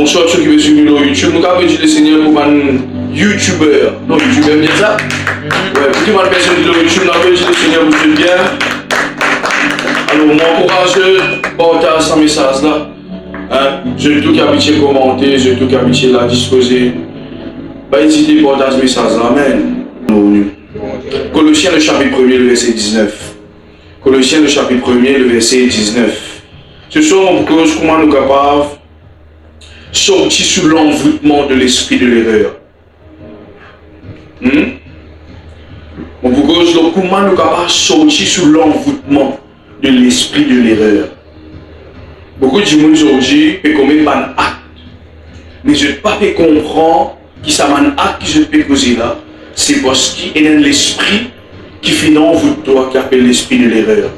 bonsoir ceux qui veulent suivre sur YouTube. Nous avons dit le Seigneur pour un YouTuber. Non, YouTuber, bien ça? Ouais, pour tout le monde personne sur YouTube, nous avons dit le Seigneur vous fait bien. Alors, m'encourage, partage ce message-là. Hein? Je tout qui habitué commenter, je tout qui habitué la disposer. Pas hésiter à partager ce message-là. Amen. Colossiens le chapitre 1er, le verset 19. Colossiens le chapitre 1er, le verset 19. Ce soir, on cause comment nous sommes capables de sortir sous l'envoûtement de l'esprit de l'erreur. On vous cause comment nous sommes capables de sortir sous l'envoûtement de l'esprit de l'erreur. Beaucoup de gens aujourd'hui peuvent commettre un acte. Mais je ne peux pas comprendre qui ça un acte que je peux causer là. C'est parce qu'il y a l'esprit qui fait dans vous toi qui appelle l'esprit de l'erreur.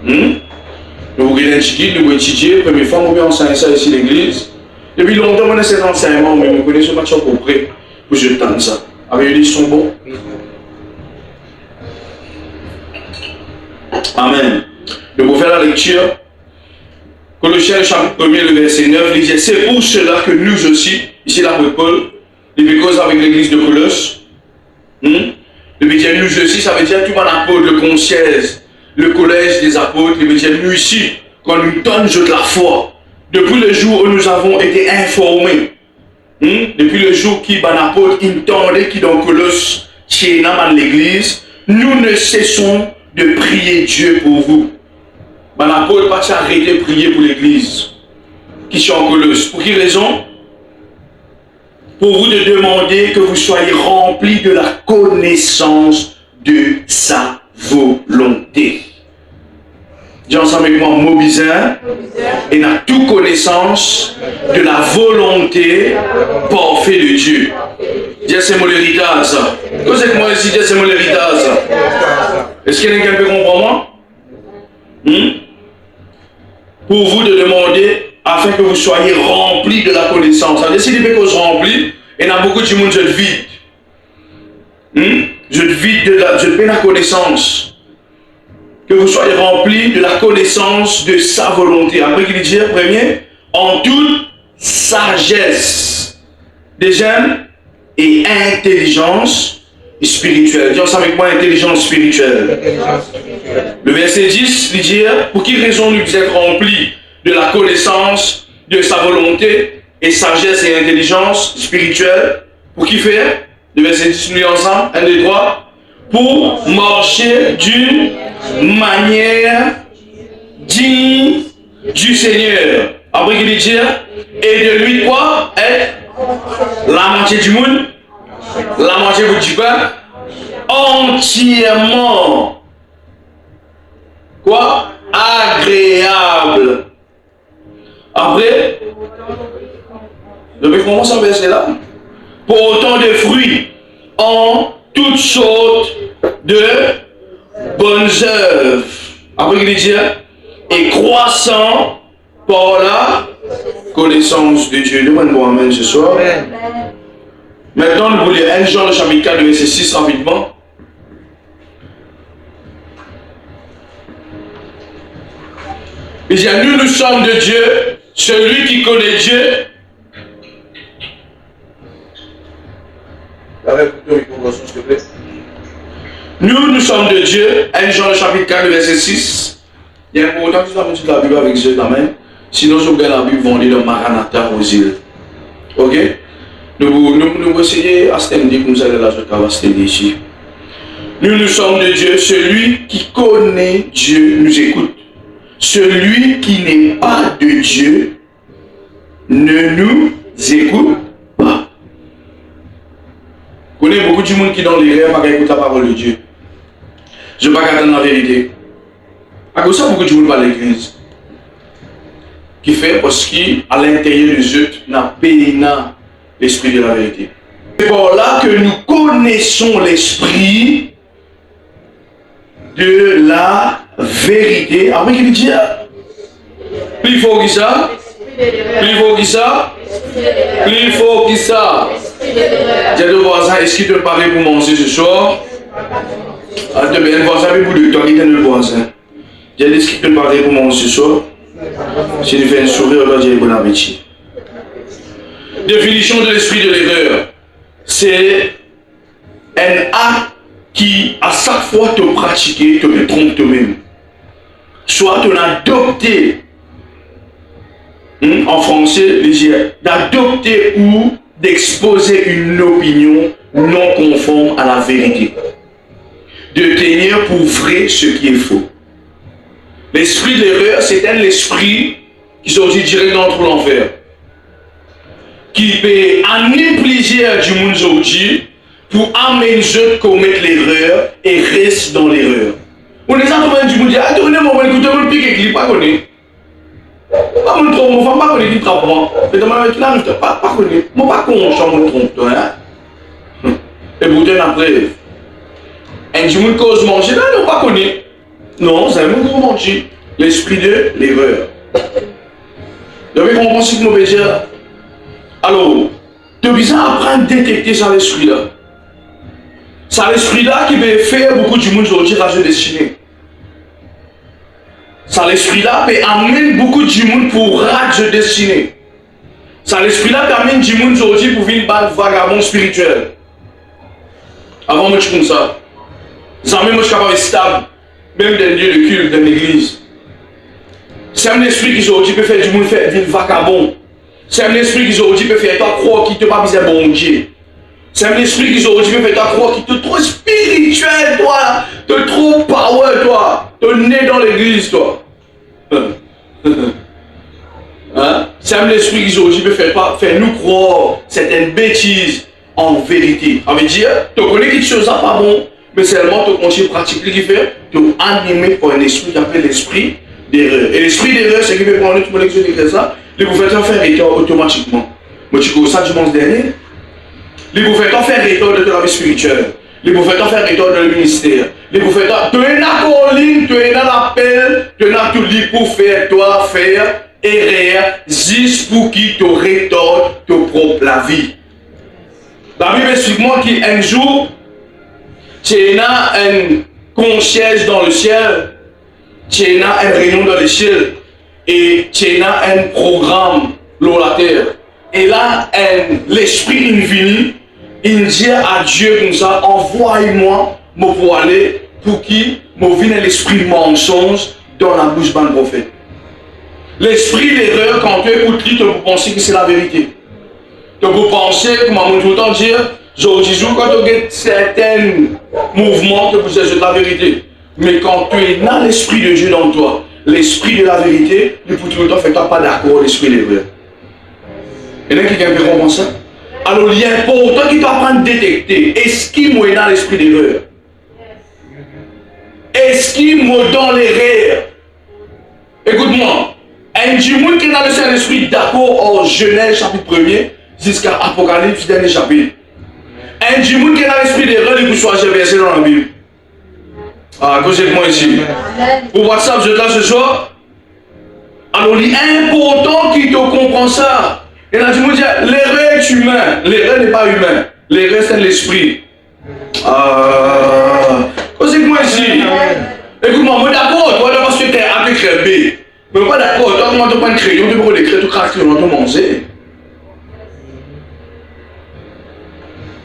Nous voulons étudier, première fois, on vient enseigner ça ici à l'église. Depuis longtemps, on a cet enseignement, mais nous connaissons pas trop près pour je tente ça. Avec les sont bons. Amen. Nous pouvons faire la lecture. Colossiens chapitre 1er, le verset 9, il dit, c'est pour cela que nous aussi, ici l'apôtre Paul, depuis cause avec l'église de Colosse, depuis dire nous aussi, ça veut dire tout le monde apôtre, le concierge, le collège des apôtres, il veut dire nous ici, quand nous donne de la foi, depuis le jour où nous avons été informés, depuis le jour qui ban apôtre entendait qui dans Colosse, qui est dans l'église, nous ne cessons de prier Dieu pour vous. Ban apôtre pas arrêter de prier pour l'église qui sont en Colosse. Pour quelle raison? Pour vous de demander que vous soyez remplis de la connaissance de sa volonté. Dis ensemble avec moi, mot bizarre, et n'a toute connaissance de la volonté parfaite de Dieu. Dis c'est mon héritage ça. Qu'est-ce que moi ici, dis c'est mon héritage ça. Est-ce qu'il y a quelqu'un qui peut comprendre moi? Pour vous de demander afin que vous soyez remplis de la connaissance. Ça veut dire si les choses remplies, il y a beaucoup de gens qui vide. Je vide de la connaissance. Que vous soyez remplis de la connaissance de sa volonté. Après qu'il dit, premier, en toute sagesse, deuxième, et intelligence spirituelle. Dis ensemble avec moi, intelligence spirituelle. Le verset 10, il dit, pour quelle raison nous êtes remplis de la connaissance de sa volonté et sagesse et intelligence spirituelle. Pour qui faire? Le verset 10, nous ensemble, 1, 2, 3. Pour marcher d'une manière digne du Seigneur. Après qu'il dit, et de lui quoi? Être la moitié du monde, la moitié du peuple, entièrement quoi? Agréable. Après, depuis comment ça verset là? Pour autant de fruits en toutes sortes de bonnes œuvres. Après il dit, et croissant par la connaissance de Dieu. Demande-moi amen ce soir. Amen. Maintenant, nous voulons 1 Jean le chapitre 4, verset 6 rapidement. Il dit, nous sommes de Dieu, celui qui connaît Dieu. Nous sommes de Dieu, 1 Jean le chapitre 4, verset 6. Il y a important que tu dois mettre la Bible avec Dieu quand même. Sinon, je regarde la Bible vendue dans Maranatha aux îles. Ok? Nous essayons à s'aider comme ça, là, je vais ici. Nous sommes de Dieu, celui qui connaît Dieu nous écoute. Celui qui n'est pas de Dieu ne nous écoute pas. Je connais beaucoup de monde qui dans les rêves pas écouter la parole de Dieu. Je ne vais pas attendre la vérité. À cause de ça, beaucoup de monde va à l'église. Qui fait parce qu'à l'intérieur de eux, n'a pas l'esprit de la vérité. C'est pour là que nous connaissons l'esprit de la vérité. Après qu'il dit, plus fort que ça, plus fort que ça, plus fort que ça. J'ai deux voisins, est-ce qu'il te paraît pour manger ce soir? Attends, mais un voisin, mais pour deux, toi qui es le voisin. J'ai dit, est-ce qu'il te paraît pour manger ce soir? Si tu fais un sourire, on va dire bon appétit. Définition de l'esprit de l'erreur. C'est un acte qui, à chaque fois, te pratiquer, te trompe toi-même. Soit tu as adopté, en français, d'adopter ou d'exposer une opinion non conforme à la vérité. De tenir pour vrai ce qui est faux. L'esprit de l'erreur, c'est un esprit qui sortit direct dans l'enfer. Qui peut amener plaisir du monde aujourd'hui pour amener ceux qui commettent l'erreur et restent dans l'erreur. On est en train de dire, ah, donnez-moi un écouteur, on pique qui pas connu. Pas mon trompe, mon pas connu qui travaille. Mais demain, tu n'arrives pas connu. Moi, pas con, je me trompe, toi, hein. Et vous tenez après. Un du monde cause manger, là, non, pas connu. Non, c'est un gros manger. L'esprit de l'erreur. Vous avez compris ce que je veux dire? Alors, tu as besoin d'apprendre à détecter ça l'esprit-là. C'est l'esprit-là qui peut faire beaucoup du monde aujourd'hui rage destiné. C'est l'esprit-là qui peut amener beaucoup du monde pour rage destiné. C'est l'esprit-là qui amène du monde aujourd'hui pour vivre un vagabond spirituel. Avant, moi, je comme ça. Jamais, moi, je suis capable de stable, même dans le lieu de culte, dans l'église. C'est un esprit qui aujourd'hui peut faire du monde vivre vagabond. C'est un esprit qui aujourd'hui peut faire toi croire qu'il te pas besoin de bon Dieu. C'est un esprit qui aujourd'hui peut faire toi croire qu'il te trop spirituel, toi. Te trop power, toi. Te né dans l'église, toi. Hein? C'est un esprit qui aujourd'hui peut faire nous croire certaines bêtises en vérité. Ça veut dire, tu connais quelque chose à pas bon, mais seulement tu continues à pratiquer ce qu'il fait, tu es animé par un esprit qui appelle l'esprit d'erreur. Et l'esprit d'erreur, c'est qui peut prendre tout mon lecture de ça. Les bouffetteurs faire retour automatiquement. Moi, tu connais ça dimanche dernier. Les bouffetteurs faire retour de la vie spirituelle. Les bouffetteurs faire retour dans le ministère. Les bouffetteurs, tu es dans la colline, tu es dans l'appel, tu es dans tout lit pour faire, toi, faire, erreur, juste pour qui te rétorne te propre la vie. La Bible explique-moi qu'un jour, tu as un concierge dans le ciel, tu as un réunion dans le ciel. Et tu as un programme sur la terre. Et là, l'esprit infini, il dit à Dieu comme ça, envoie-moi pour aller, pour qui me vienne l'esprit mensonge dans la bouche d'un prophète. L'esprit d'erreur, quand tu écoutes, tu peux penser que c'est la vérité. Tu peux penser, comme on tout le temps dire, aujourd'hui, quand tu as certains mouvements, tu peux dire c'est la vérité. Mais quand tu es dans l'esprit de Dieu dans toi, l'esprit de la vérité, le pour tout le temps, fait-toi pas d'accord l'esprit de l'erreur. Il y en a quelqu'un qui comprend ça? Alors, il est important qu'il t'apprenne à détecter. Est-ce qu'il est dans l'esprit d'erreur? Est-ce qu'il est dans l'erreur? Écoute-moi. Un du monde qui est dans le Saint-Esprit, d'accord, en Genèse chapitre 1er, jusqu'à Apocalypse dernier chapitre. Un du monde qui est dans l'esprit d'erreur, il peut choisir verset dans la Bible. Ah, causez avec moi ici. Pour WhatsApp, je te là ce soir. Alors, il est important qu'il te comprenne ça. Et là, tu me dis, l'erreur est humain. L'erreur n'est pas humain. L'erreur, c'est l'esprit. Causez avec moi ici. Écoute-moi, moi d'accord, toi, parce que tu es avec le B. Mais pas d'accord, toi, comment tu prends un crayon, tu prends des crayons, tu craques, tu vas manger.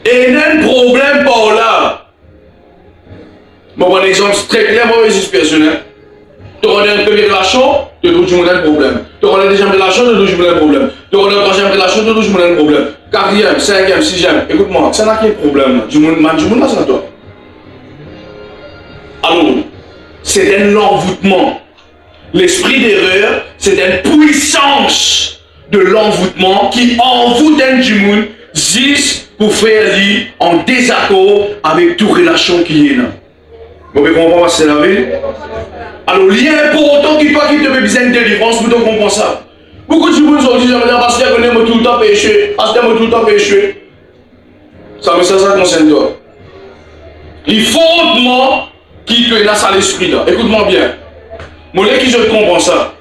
Et il y a un problème par là. Bon, un exemple très clair, moi, je suis personnel. Tu auras une première relation, tu as toujours un problème. Tu auras une deuxième relation, tu as toujours un problème. Tu auras une troisième relation, tu as toujours un problème. Quatrième, cinquième, sixième. Écoute-moi, ça n'a qu'un problème. Du monde là, c'est à toi. Alors, c'est un envoûtement. L'esprit d'erreur, c'est une puissance de l'envoûtement qui envoûte un du monde juste pour faire lui en désaccord avec toute relation qui est là. Vous comprenez ce que c'est la vie? Alors, il est important qu'il toi qui te fait besoin de délivrance pour te comprendre ça. Beaucoup de gens aujourd'hui disent parce que je tout le temps péché, parce que je tout le temps péché. Ça concerne toi. Il faut hautement qu'il te laisse à l'esprit là. Écoute-moi bien. Moi, qui je comprends ça.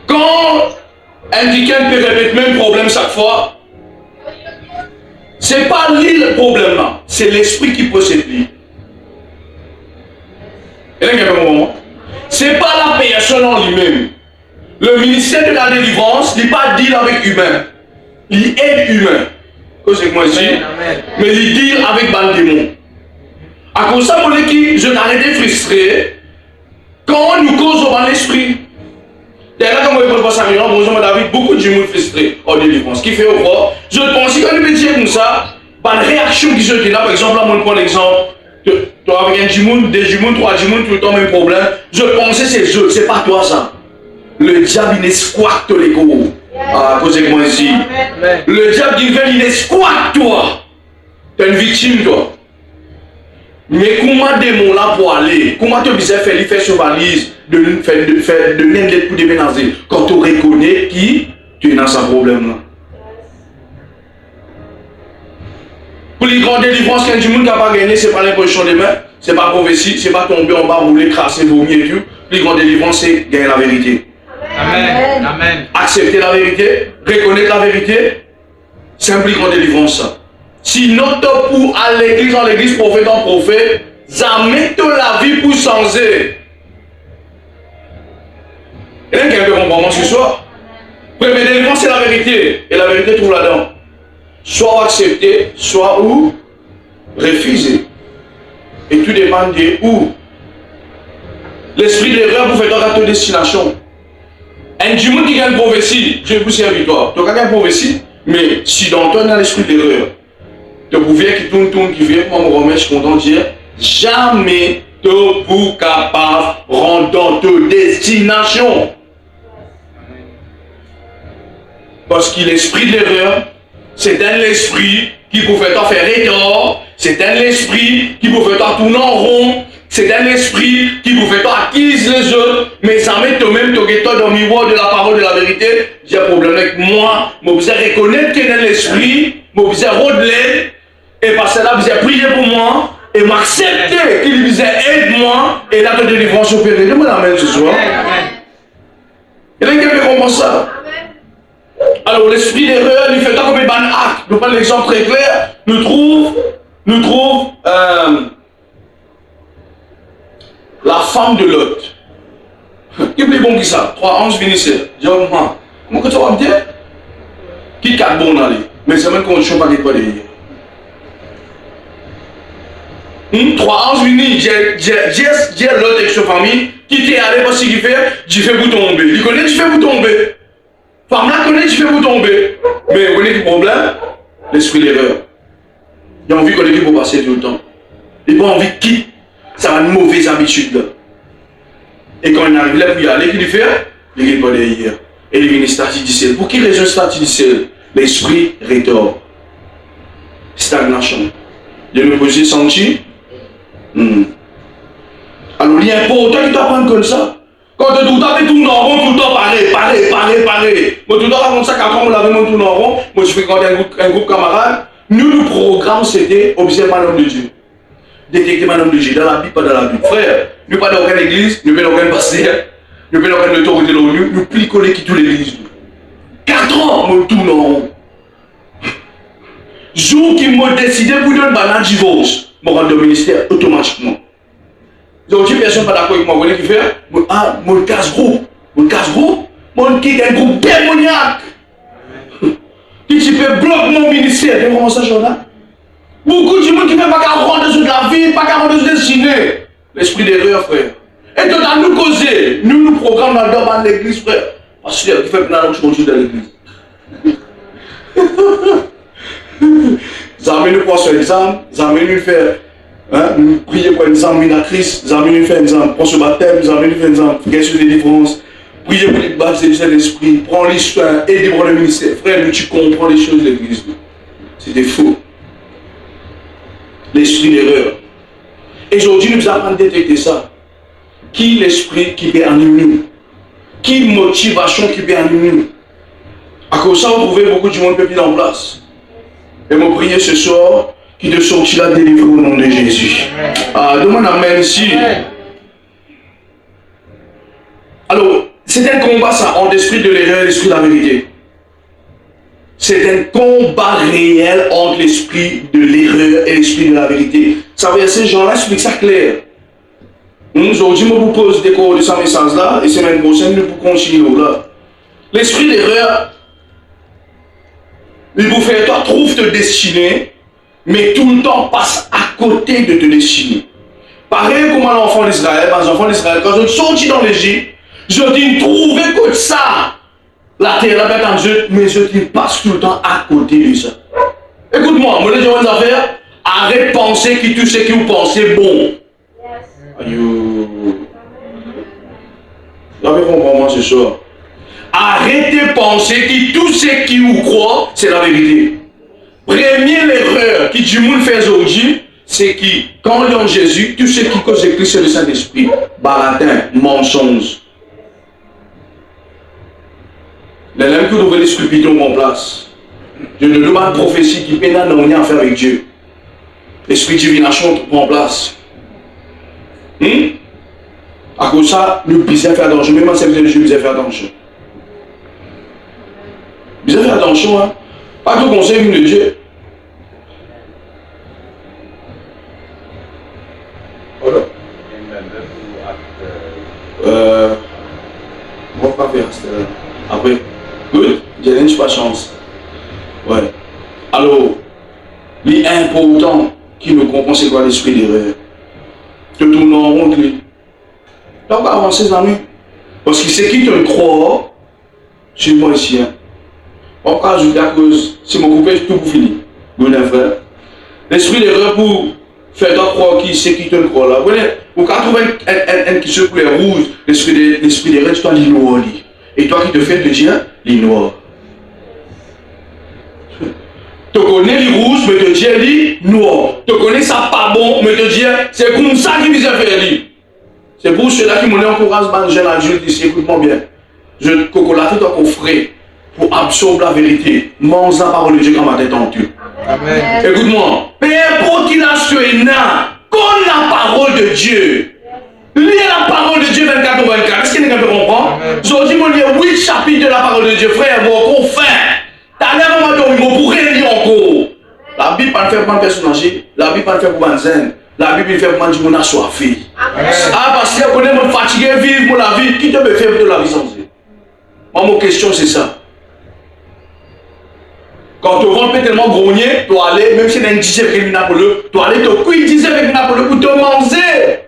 Quand un week-end peut répéter le même problème chaque fois, c'est pas lui le problème là, c'est l'esprit qui possède lui. C'est pas la personne en lui-même. Le ministère de la délivrance n'est pas deal avec humain. il est humain. Que c'est que moi ici? Mais il dit avec ban démon. À cause de ça, je t'arrête frustré quand nous causons dans l'esprit. D'ailleurs, comme je pense à rien, bonjour David, beaucoup de gens frustrés en délivrance. Qui fait au fort, je pense que quand nous disons comme ça, la réaction qui se fait là, par exemple, là, on prend l'exemple, tu as avec un Jimoun, des Jimoun, trois Jimoun, tout le temps même problème. Je pensais c'est eux, c'est pas toi ça. Le diable il esquatte les coups. Ah, cause de moi ici. Le diable il vient, il esquatte toi. Tu es une victime toi. Mais comment démon là pour aller? Comment tu disais faire sur valise de n'être pour déménager quand tu reconnais qui tu es dans ce problème là? Pour les grandes délivrances, quand du monde n'a pas gagné, c'est pas l'imposition des mains, c'est pas prophétie, c'est pas tomber en bas, rouler, crasser, vomir et tout. Les grandes délivrances, c'est gagner la vérité. Amen. Amen. Accepter la vérité, reconnaître la vérité, c'est un plus grand délivrance ça. Si notre pour à l'église, en l'église, prophète en prophète, jamais la vie pour changer. Et là, quelqu'un comprend ce soir. Première délivrance, c'est la vérité. Et la vérité trouve là-dedans. Soit accepter, soit ou refuser. Et tout dépend de où. L'esprit d'erreur vous fait dans ta destination. Un dimanche qui gagne une prophétie, je vous servir toi. Tu as gagné une prophétie, mais si dans toi, dans l'esprit d'erreur, tu pouvais qui tourne, qui vient, moi, me remettre, je suis content de dire, jamais tu es capable de rendre dans ta destination. Parce que l'esprit de l'erreur, c'est un esprit qui vous fait faire tort, c'est un esprit qui vous fait tourner en rond, c'est un esprit qui vous fait acquise les autres, mais ça met toi-même dans le miroir de la parole de la vérité. J'ai un problème avec moi, je vous reconnaître qu'il y a un esprit, je vous rodeler, et parce que là, vous avez prié pour moi, et m'accepter qu'il vous aide-moi, et là, de délivrance opérée. Je me l'amène ce soir. Et là, quelqu'un comprend ça? Alors, l'esprit d'erreur, il fait tant comme un acte. Nous prenons l'exemple très clair. Nous trouve la femme de Lot. Qui est plus bon que ça? 3-11 ministères. Je dis, comment que tu vas me dire? Qui est 4 bons dans les? Mais c'est même condition pas qu'il pas de 3-11 ministres. J'ai Lot avec sa famille. Qui t'est allé parce qu'il fait? J'ai fait vous tomber. Il connaît, tu fais vous tomber. Femme là connaît, tu fais vous tomber. Mais vous connaissez le problème? L'esprit d'erreur. Il a envie qu'on ait pour passer tout le temps. Il n'a pas envie de quitter. Ça va une mauvaise habitude là. Et quand il arrive là pour y aller, qu'il fait? Il n'est pas derrière. Et il vient statut. Pour qui raison statut? L'esprit rétort. Stagnation. De me poser senti. Alors il est important que tu apprennes comme ça. Quand tu fais tout en rond, tout le temps pareil. Moi, tout le temps, comme ça, quand on l'avait tout en rond, moi, je fais un groupe camarade. Nous, le programme, c'était observer un homme de Dieu. Détecter un homme de Dieu, dans la Bible, pas dans la Bible. Frère, nous pas dans aucune église, nous pas dans aucun pasteur, nous pas dans aucune autorité de l'ONU, nous plus collés qui toute l'église. 4 ans, moi, tout en rond. Jour qui m'a décidé pour donner un divorce, je rentre au ministère automatiquement. Donc, si personne n'est pas d'accord avec moi, vous voyez qui fait? Mon casse-groupe. Mon qui est un groupe démoniaque. Qui tu peux bloquer mon ministère. Tu vois ça, Jordan? Beaucoup de gens qui ne peuvent pas rendre sur la vie, pas rendre sur destinée. L'esprit d'erreur, frère. Et tout à nous causer. Nous programmons dans l'église, frère. Parce que tu fais plein de choses dans l'église. Ça amène nous pour faire l'examen, ça amène nous faire. Nous prions pour un exemple à Christ, nous allons faire un exemple pour ce baptême, nous allons faire un exemple pour question de délivrance. Priez pour les baptêmes du Saint-Esprit, prends l'histoire, aidez pour le ministère. Frère, tu comprends les choses de l'église. C'était faux. L'esprit d'erreur. Et aujourd'hui, nous allons détecter ça. Qui l'esprit qui peut animer nous? Qui motivation qui peut animer nous? À cause de ça, vous trouvez beaucoup de monde qui est en place. Et moi, prier ce soir. Qui te sortira délivré au nom de Jésus. Demande amen ici. Alors, c'est un combat ça, entre l'esprit de l'erreur et l'esprit de la vérité. C'est un combat réel entre l'esprit de l'erreur et l'esprit de la vérité. Ça veut dire que ces gens-là expliquent ça clair. Aujourd'hui, je vous pose des cours de ce message-là, et semaine prochaine, nous pouvons continuer là. L'esprit d'erreur, Il vous fait, toi, trouve ta destinée, mais tout le temps passe à côté de ta destinée. Pareil comme à l'enfant d'Israël, les enfants d'Israël, quand je suis sorti dans l'Égypte, je dis, trouvez que ça. La terre, la bête en Dieu, mais je dis, passe tout le temps à côté de ça. Écoute-moi, moi, les gens affaires, arrête de penser que tout ce que vous pensez bon. Aïe. Vous avez compris moi ce soir. Arrêtez de penser que tout ce qui vous croit, c'est la vérité. Première erreur que du monde fait aujourd'hui, c'est que quand il y a Jésus, tout ce qui cause Christ, c'est le Saint-Esprit. Baratin, mensonge. Les mêmes que vous l'esprit bidon en place. Je ne demande prophétie qui n'a rien à faire avec Dieu. L'esprit divination prend place. À cause de ça, le bizarre fait attention. Même en service de Dieu, bizarre fait attention. Bizarre fait attention, hein. Pas tout conseil de Dieu. Voilà. On va pas faire ça. Après. Good. J'ai pas chance. Ouais. Alors, l'important qui nous comprend, c'est quoi l'esprit d'erreur? Te tourner en rond, lui. Donc, avancer, les amis. Parce que c'est qui te croit, chez moi ici. Hein. En cas, je dis à cause, si mon coupé, tout pour finir. Bon, frère. L'esprit d'erreur pour faire toi croire qui c'est qui te croit là. Vous voyez, pour quand trouver un qui se couleur rouge, l'esprit d'erreur, tu dois l'ignorer. Et toi qui te fais le dire, l'ignorer. Tu connais les rouges, mais te dire les noirs. Tu connais ça pas bon, mais te dire c'est comme ça qu'il vient faire lui. C'est pour cela qui m'ont encouragé à jeune adulte ici, écoute-moi bien. Je cocolate toi qu'on ferait pour absorber la vérité. Mange la parole de Dieu comme ma tête en tu. Amen. Écoute-moi, peu importe qui l'a sué, comme la parole de Dieu. Lis la parole de Dieu 24 ou 24. Est-ce qu'il y a quelqu'un qui comprend? Aujourd'hui, je lis 8 chapitres de la parole de Dieu, frère, vous encore faim. T'as l'air de me dire, pour rien dire encore. La Bible ne fait pas pour un personnage, la Bible ne fait pas pour un zen, la Bible ne fait pas pour un assoiffé. Ah, parce que vous êtes fatigué, vivre la vie, qui te peut faire de la vie sans Dieu? Moi, mon question, c'est ça. Quand tu vends tellement grogner, tu dois aller, même si tu as un 10 avec une Napoleo, tu dois aller te cuire 10 avec une Napoleo pour te manger.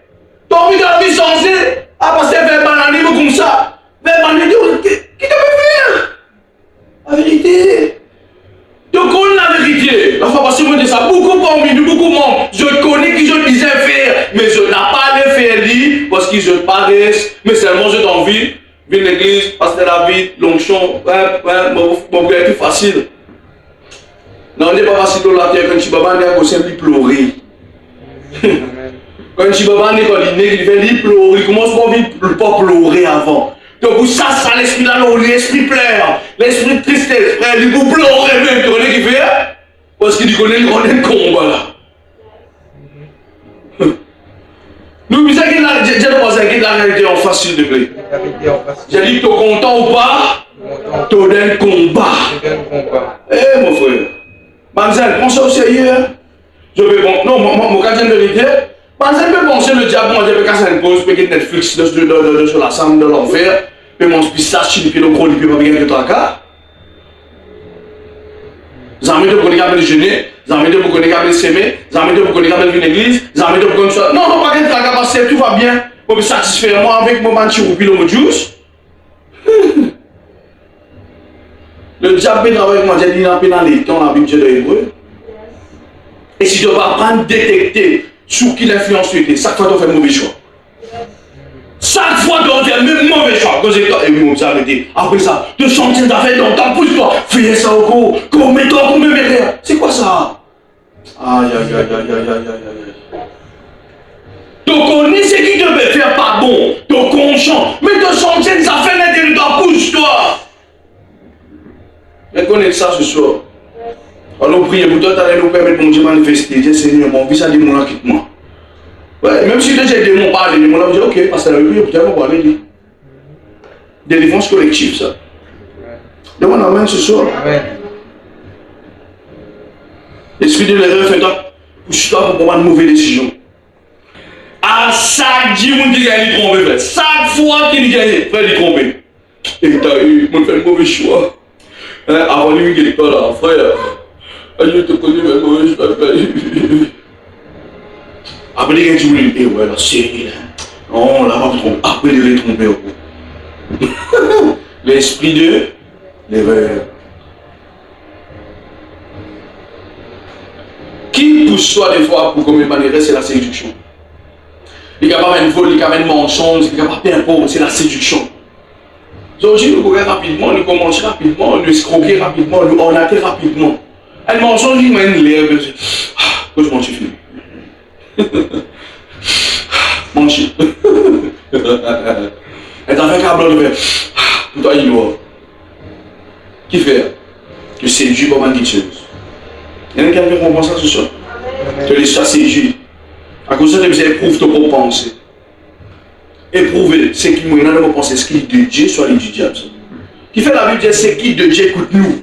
Tu as envie de la vie sans Dieu? Ah, parce que tu fais bananier comme ça. Fais bananier, qui te peut faire? La vérité. Tu connais la vérité. La fois passée, moi, je dis ça. Beaucoup parmi nous, beaucoup membres. Je connais qui je disais faire, mais je n'ai pas les faire lire parce qu'ils se paraissent. Mais seulement j'ai envie. Venir à l'église, passer la vie, l'onction. Mon frère est facile. Non, on n'est pas facile dans la terre. Quand tu vas venir, on s'est pleurer. Quand tu vas venir, il fait pleurer. Il commence pas pleurer avant. Donc ça, l'esprit là, l'esprit pleure, l'esprit de tristesse, frère, il vous pleure même, tu connais qui fait? Parce qu'il connaît le combat là. Nous, vous savez que j'ai demandé la réalité en face, s'il te plaît. J'ai dit que tu es content ou pas? Tu donnes le combat. Eh mon frère, Manzel, prends ça au sérieux. Je vais bon, non, mon gardien de vérité. Manzel peut penser le diable, moi je vais casser une pause, peut-être Netflix sur la scène de l'enfer. Puis mon pistache, puis le gros, puis pas bien que toi, car. Zami de connaître le déjeuner, zami de connaître le s'aimer, zami de connaître l'église, zami de connaître ça. Non, non, pas qu'un tracasse, parce que tout va bien. Pour me satisfaire moi avec mon banchi ou puis le juice. Le diable est avec moi, j'ai dit dans les temps, la Bible de l'hébreu. Et si tu ne vas pas détecter sur qui l'influence tu étais, chaque fois tu fais mauvais choix. Chaque fois tu fais même mauvais choix. Quand j'ai arrêté. Après ça, tu chantes des affaires dans ta pousse-toi. Fais ça au cours. Mets-toi pour me mettre. C'est quoi ça? Aïe, aïe, aïe, aïe, aïe, aïe, aïe. Tu connais ce qui te peut faire pas bon. Tu conscient. Mais tu chantes des affaires dans ta pousse-toi. Reconnais ça ce soir. Alors priez pour toi, tu allais nous permettre de nous manifester. Dis Seigneur, mon vie, ça dit mon quitte-moi. Ouais, même si j'ai des démons parlent, les démons, je dis ok, parce que la Bible, peut-être on va aller. Délivrance collective, ça. Demande amen ce soir. Amen. L'esprit de l'erreur fait toi pour prendre une mauvaise décision. À chaque jour, on dit qu'il a trompé, frère. Chaque fois qu'il gagne, frère, il trompe. Et tu as eu, on fait un mauvais choix. Avant lui, il est là, frère. Je te connais, mais moi, je t'appelle. Après, il dit, eh ouais, la série, là. Non, là, va tromper. Après, il est trompé. L'esprit de l'erreur. Qui pousse toi des fois pour commettre une erreur, c'est la séduction. Il n'y a pas de vol, il n'y a pas de mensonge, il n'y a pas d'impôt, c'est la séduction. Donc, si nous courons rapidement, nous commençons rapidement, nous escroquer rapidement, nous ornater rapidement. Un mensonge, il m'a une lèvre. Que je m'en suis fini. Mon chien. Elle t'a fait un câble de verre. Pour toi, il doit. Qui fait? Tu séduis comme une chose. Il y en a quelqu'un qui comprend ça ce soir? Tu laisses ça séduire. À cause de ça, tu éprouves ton propre pensée. Éprouver, c'est qui m'a de penser ce qui est de Dieu, soit les du diable. Qui fait la Bible dit c'est qui de Dieu écoute nous.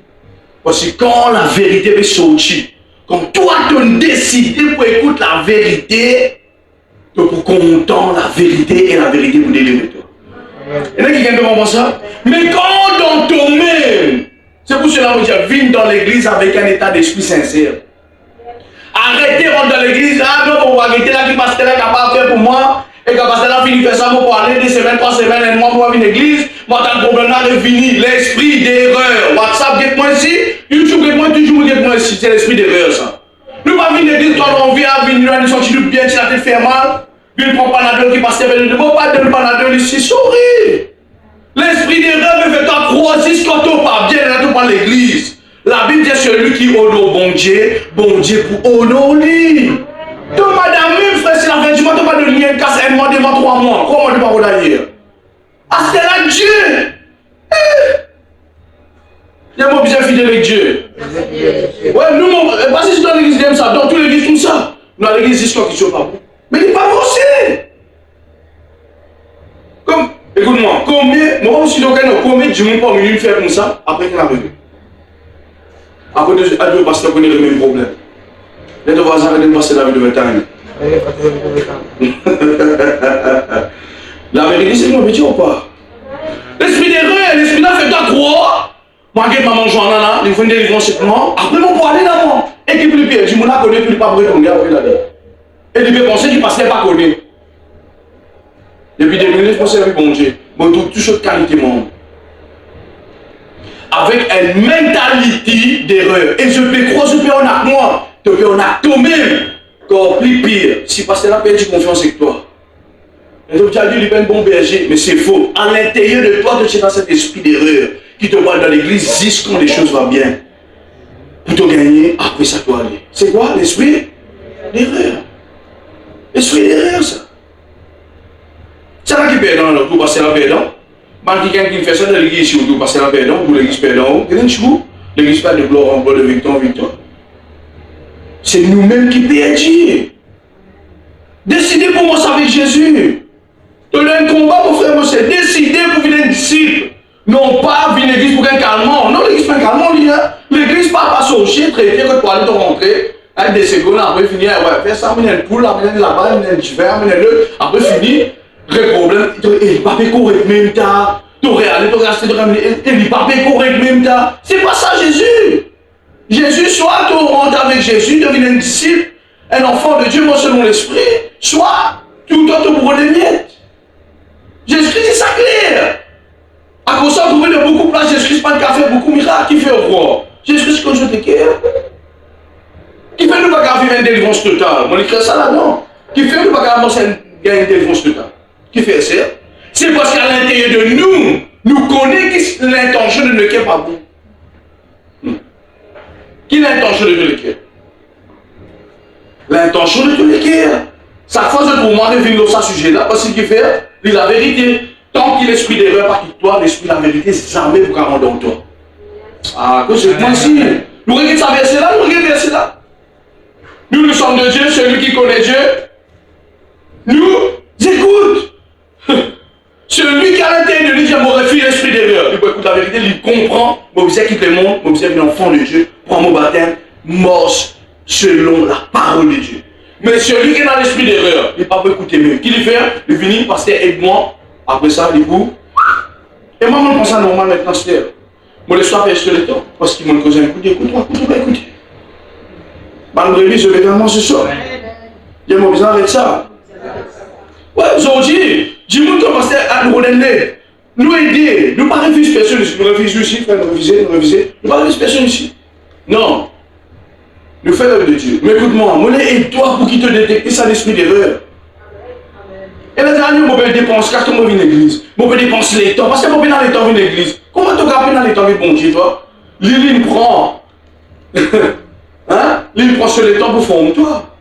Parce que quand la vérité va sortir, quand toi tu as décidé pour écouter la vérité, tu es content la vérité et la vérité vous délivrer toi. Il y en a qui viennent de comprendre ça. Mais quand dans toi-même, c'est pour cela que je viens dans l'église avec un état d'esprit sincère. Arrêtez de rentrer dans l'église, ah non, on va arrêter là qui passe là, capable de faire pour moi. Et quand pasteur là finit de faire ça pour aller 2 semaines, 3 semaines, un mois pour aller à l'église, moi t'as le problème là de finir. L'esprit d'erreur. WhatsApp, get-moi ici. YouTube, get-moi toujours, get-moi ici. C'est l'esprit d'erreur ça. Nous pas venir à l'église quand on vient, venir à une sortie de bien, si la tête fait mal. Puis il prend panadol qui passe vers le bon, pas de panadol ici, souris. L'esprit d'erreur me fait croire si quand on pas bien, là tu pas l'église. La Bible dit celui qui honore bon Dieu pour honorer. Donc madame, même frère, c'est la fin du mois, tu n'as pas de lien, casse un mois, 2 mois, 3 mois. Comment tu vas regarder? Ah, c'est là Dieu. Il y a mon bien fidèle avec Dieu. Ouais, nous, parce que c'est dans l'église comme ça, dans toute l'église comme ça. Dans l'église, c'est ce qui ne pas bon. Mais il n'est pas avancé. Comme, écoute-moi, combien, moi aussi, combien de gens pas venus faire comme ça après qu'il est arrivé? Après, adieu, parce qu'on connaît le même problème. Les deux voisins arrêtent de passer la vie de Bretagne. La vérité, c'est mon métier ou pas? L'esprit d'erreur, l'esprit là fait ta croix. Moi, je vais manger en là, je vais faire des livres chez moi. Après, mon pour aller là, moi. Et qui plus pire, je m'en connais plus pas breton, après la vie. Et il peut penser qu'il passait pas connaître. Depuis 2 minutes, je pense que c'est bon Dieu. Moi, tout chose de qualité, mon. Avec une mentalité d'erreur. Et je peux croire, je peux en acte moi. Tu peux en acte toi-même. Encore plus pire. Si pasteur a perdu confiance avec toi. Et donc tu as dit, il est un bon berger. Mais c'est faux. À l'intérieur de toi, tu es dans cet esprit d'erreur qui te parle dans l'église jusqu'à quand les choses vont bien. Pour te gagner, après ça, tu vas aller. C'est quoi l'esprit d'erreur? L'esprit d'erreur, ça. C'est là qui perd dans tout passer la perdant. Quelqu'un qui fait ça dans l'église, surtout passer la perdant, ou l'église perdant, l'église pas de gloire en gloire, de victoire en victoire. C'est nous-mêmes qui perdons. Décidez pour moi ça avec Jésus. Tu as un combat, mon frère, c'est décider pour venir un disciple. Non pas venir à l'église pour un calmant. Non, l'église pas un calmant, l'église pas passer au chien, traiter que pour aller te rentrer. Avec des secondes, après finir, ouais, faire ça, mener le poule, amener là-bas, amener le divers, amener le. Après finir, le problème, il n'est pas correct même temps. Tu aurais allé, tu aurais acheté, il n'est pas correct même temps. C'est pas ça Jésus. Jésus, soit tu rentres avec Jésus, deviens un disciple, un enfant de Dieu, moi selon l'esprit, soit tout le temps tu bourres les miettes. Jésus-Christ, c'est ça clair. À cause de ça, vous trouvez de beaucoup de place, Jésus-Christ, pas de café, beaucoup de miracles, qui fait quoi? Jésus-Christ, quand je te quitte, qui fait nous pas faire une délivrance totale. On écrit ça là-dedans. Qui fait nous pas faire une délivrance totale. Qui fait ça? C'est parce qu'à l'intérieur de nous, nous connaissons l'intention de ne pas pas bon. Qui est l'intention de te l'écrire? L'intention de te l'écrire. Ça force pour moi de venir dans ce sujet-là, parce qu'il fait la vérité. Tant qu'il l'esprit d'erreur pas quitte toi, l'esprit de la vérité, c'est jamais pour rendre dans toi. Ah, que c'est moi ici. Nous regardons ça verset là, nous regardons verset là. Nous sommes de Dieu, celui qui connaît Dieu. Nous écoute. Celui qui a l'intérieur de lui dit, mon refus l'esprit d'erreur. Il peut écouter la vérité, il comprend. Mon visage quitte le monde, mon visage est l'enfant de Dieu. Prends mon baptême, mort selon la parole de Dieu. Mais celui qui est dans l'esprit d'erreur, il ne peut pas écouter mieux. Qu'il fait? Il finit, pasteur, aide-moi. Après ça, il dit, et moi, je pense à normal maintenant, c'est Moi, laisse-toi faire sur le temps. Parce qu'ils m'ont causé un coup d'écoute-toi, écoute. Malgré lui, je vais vraiment ce soir. Il y a mon besoin avec ça. Ouais, aujourd'hui, dis-moi que pasteur à nous redonner. Nous aider. Nous ne pas refuser personne ici. Nous refusons ici, frère, nous refuser. Nous ne pas refuser personne ici. Non. Nous faisons l'œuvre de Dieu. Mais écoute-moi, moi, aide-toi pour qu'il te détecte ça l'esprit d'erreur. Et le dernier, je peux dépenser quand je viens à l'église. Je peux dépenser les temps. Parce que je peux dans les temps venir à l'église. Comment tu peux dans les temps venir bon Dieu, toi? L'île prend. Hein? L'île prend sur les temps pour former toi.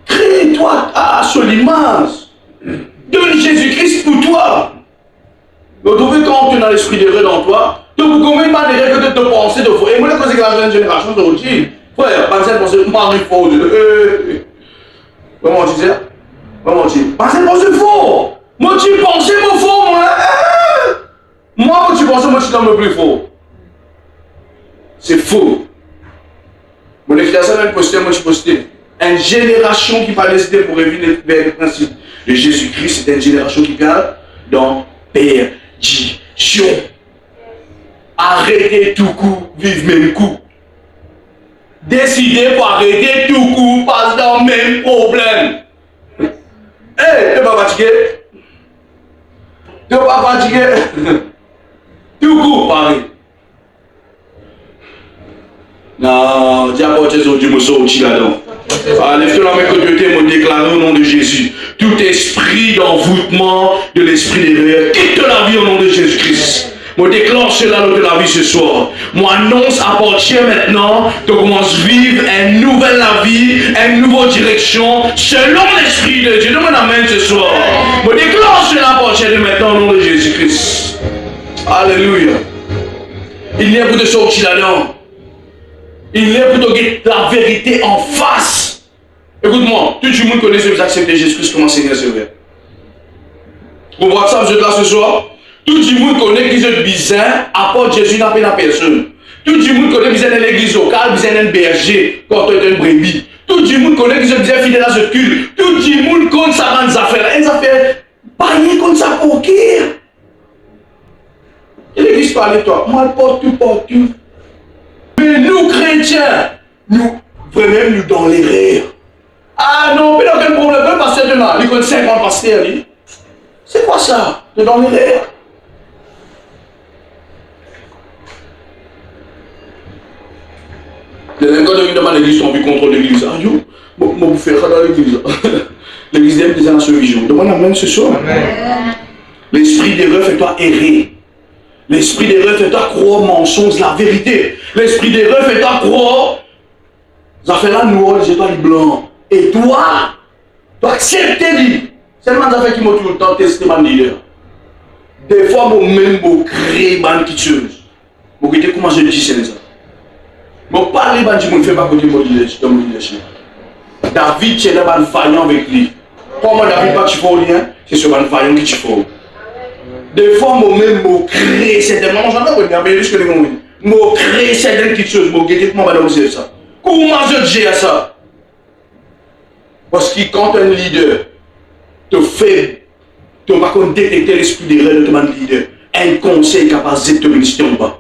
Crée-toi sur l'image de Jésus-Christ pour toi. Donc, quand tu as l'esprit d'erreur dans toi, tu ne peux pas de règles de te penser de faux. Et moi, je sais que la jeune génération d'aujourd'hui, frère, pas celle pensée, Marie faux. Comment tu dis? Comment tu dis? Pas celle pensée faux. Moi, tu pensais mon faux, moi. Moi, tu pensais, moi, tu t'en veux plus faux. C'est faux. Mon efficacité, même posté, moi, je postais. Une génération qui va décider pour revenir vers le principe de Jésus-Christ, c'est une génération qui parle dans perdition. Arrêtez tout coup, vive même coup. Décidez pour arrêter tout coup, passe dans le même problème. Hé, tu vas fatiguer? Tu vas fatiguer? Tout coup, pareil. Non, diable, aujourd'hui, je me sors là-dedans. Lève-toi la main que Dieu me déclare au nom de Jésus. Tout esprit d'envoûtement de l'esprit d'erreur, quitte la vie au nom de Jésus-Christ. Moi déclenche cela de la vie ce soir. Moi annonce à partir maintenant, tu commences à vivre une nouvelle vie, une nouvelle direction selon l'esprit de Dieu. Donne-moi la main ce soir. Moi déclenche cela à partir de maintenant au nom de Jésus-Christ. Alléluia. Il n'y a plus de sortir là-dedans. Il n'y a plus de la vérité en face. Écoute-moi, tout le monde connaît ce que vous acceptez Jésus-Christ comme Seigneur Sauveur. Vous voyez ça, vous êtes là ce soir? Tout le monde connaît qu'ils sont bizarres, à part Jésus n'a pas personne. Tout le monde connaît qu'ils sont dans l'église locale, qu'ils sont un berger, quand tu es une brebis. Tout le monde connaît qu'ils sont bien fidèles à ce culte. Tout le monde connaît ça dans les affaires. Les affaires, pas rien comme ça pour qui? Et l'église parle de toi, moi porte tout. Mais nous chrétiens, nous, vraiment, nous dans les rires. Ah non, mais il n'y a aucun problème, le pasteur de là, il connaît 50 pasteurs, lui. C'est quoi ça? De dans les rires? Les gens qui demandent l'église sont vus contre l'église. Ah, yo, vous faites ça dans l'église. L'église aime des anciens visions. Demande la main ce soir. L'esprit d'erreur fait toi errer. L'esprit d'erreur fait toi croire mensonge, la vérité. L'esprit d'erreur fait toi croire. Ça fait la noire, les étoiles blancs. Et toi, tu acceptes lui. C'est le mandat qui m'a tout le temps testé mon leader. Des fois, moi-même, je crée une quitteuse. Je vais comment je dis ça. Je parle de je ne fais pas côté mon leadership. David, c'est un vaillant avec lui. Comment David pas tu fais rien, c'est ce vaillant qui tu fais. Des fois, moi-même, je crée certaines choses. J'entends que je me crée certaines choses. Je vais comment je ça. Comment je gère ça? Parce que quand un leader te fait, tu ne vas pas détecter l'esprit d'erreur de ton leader. Un conseil capable de te ministrer ou pas.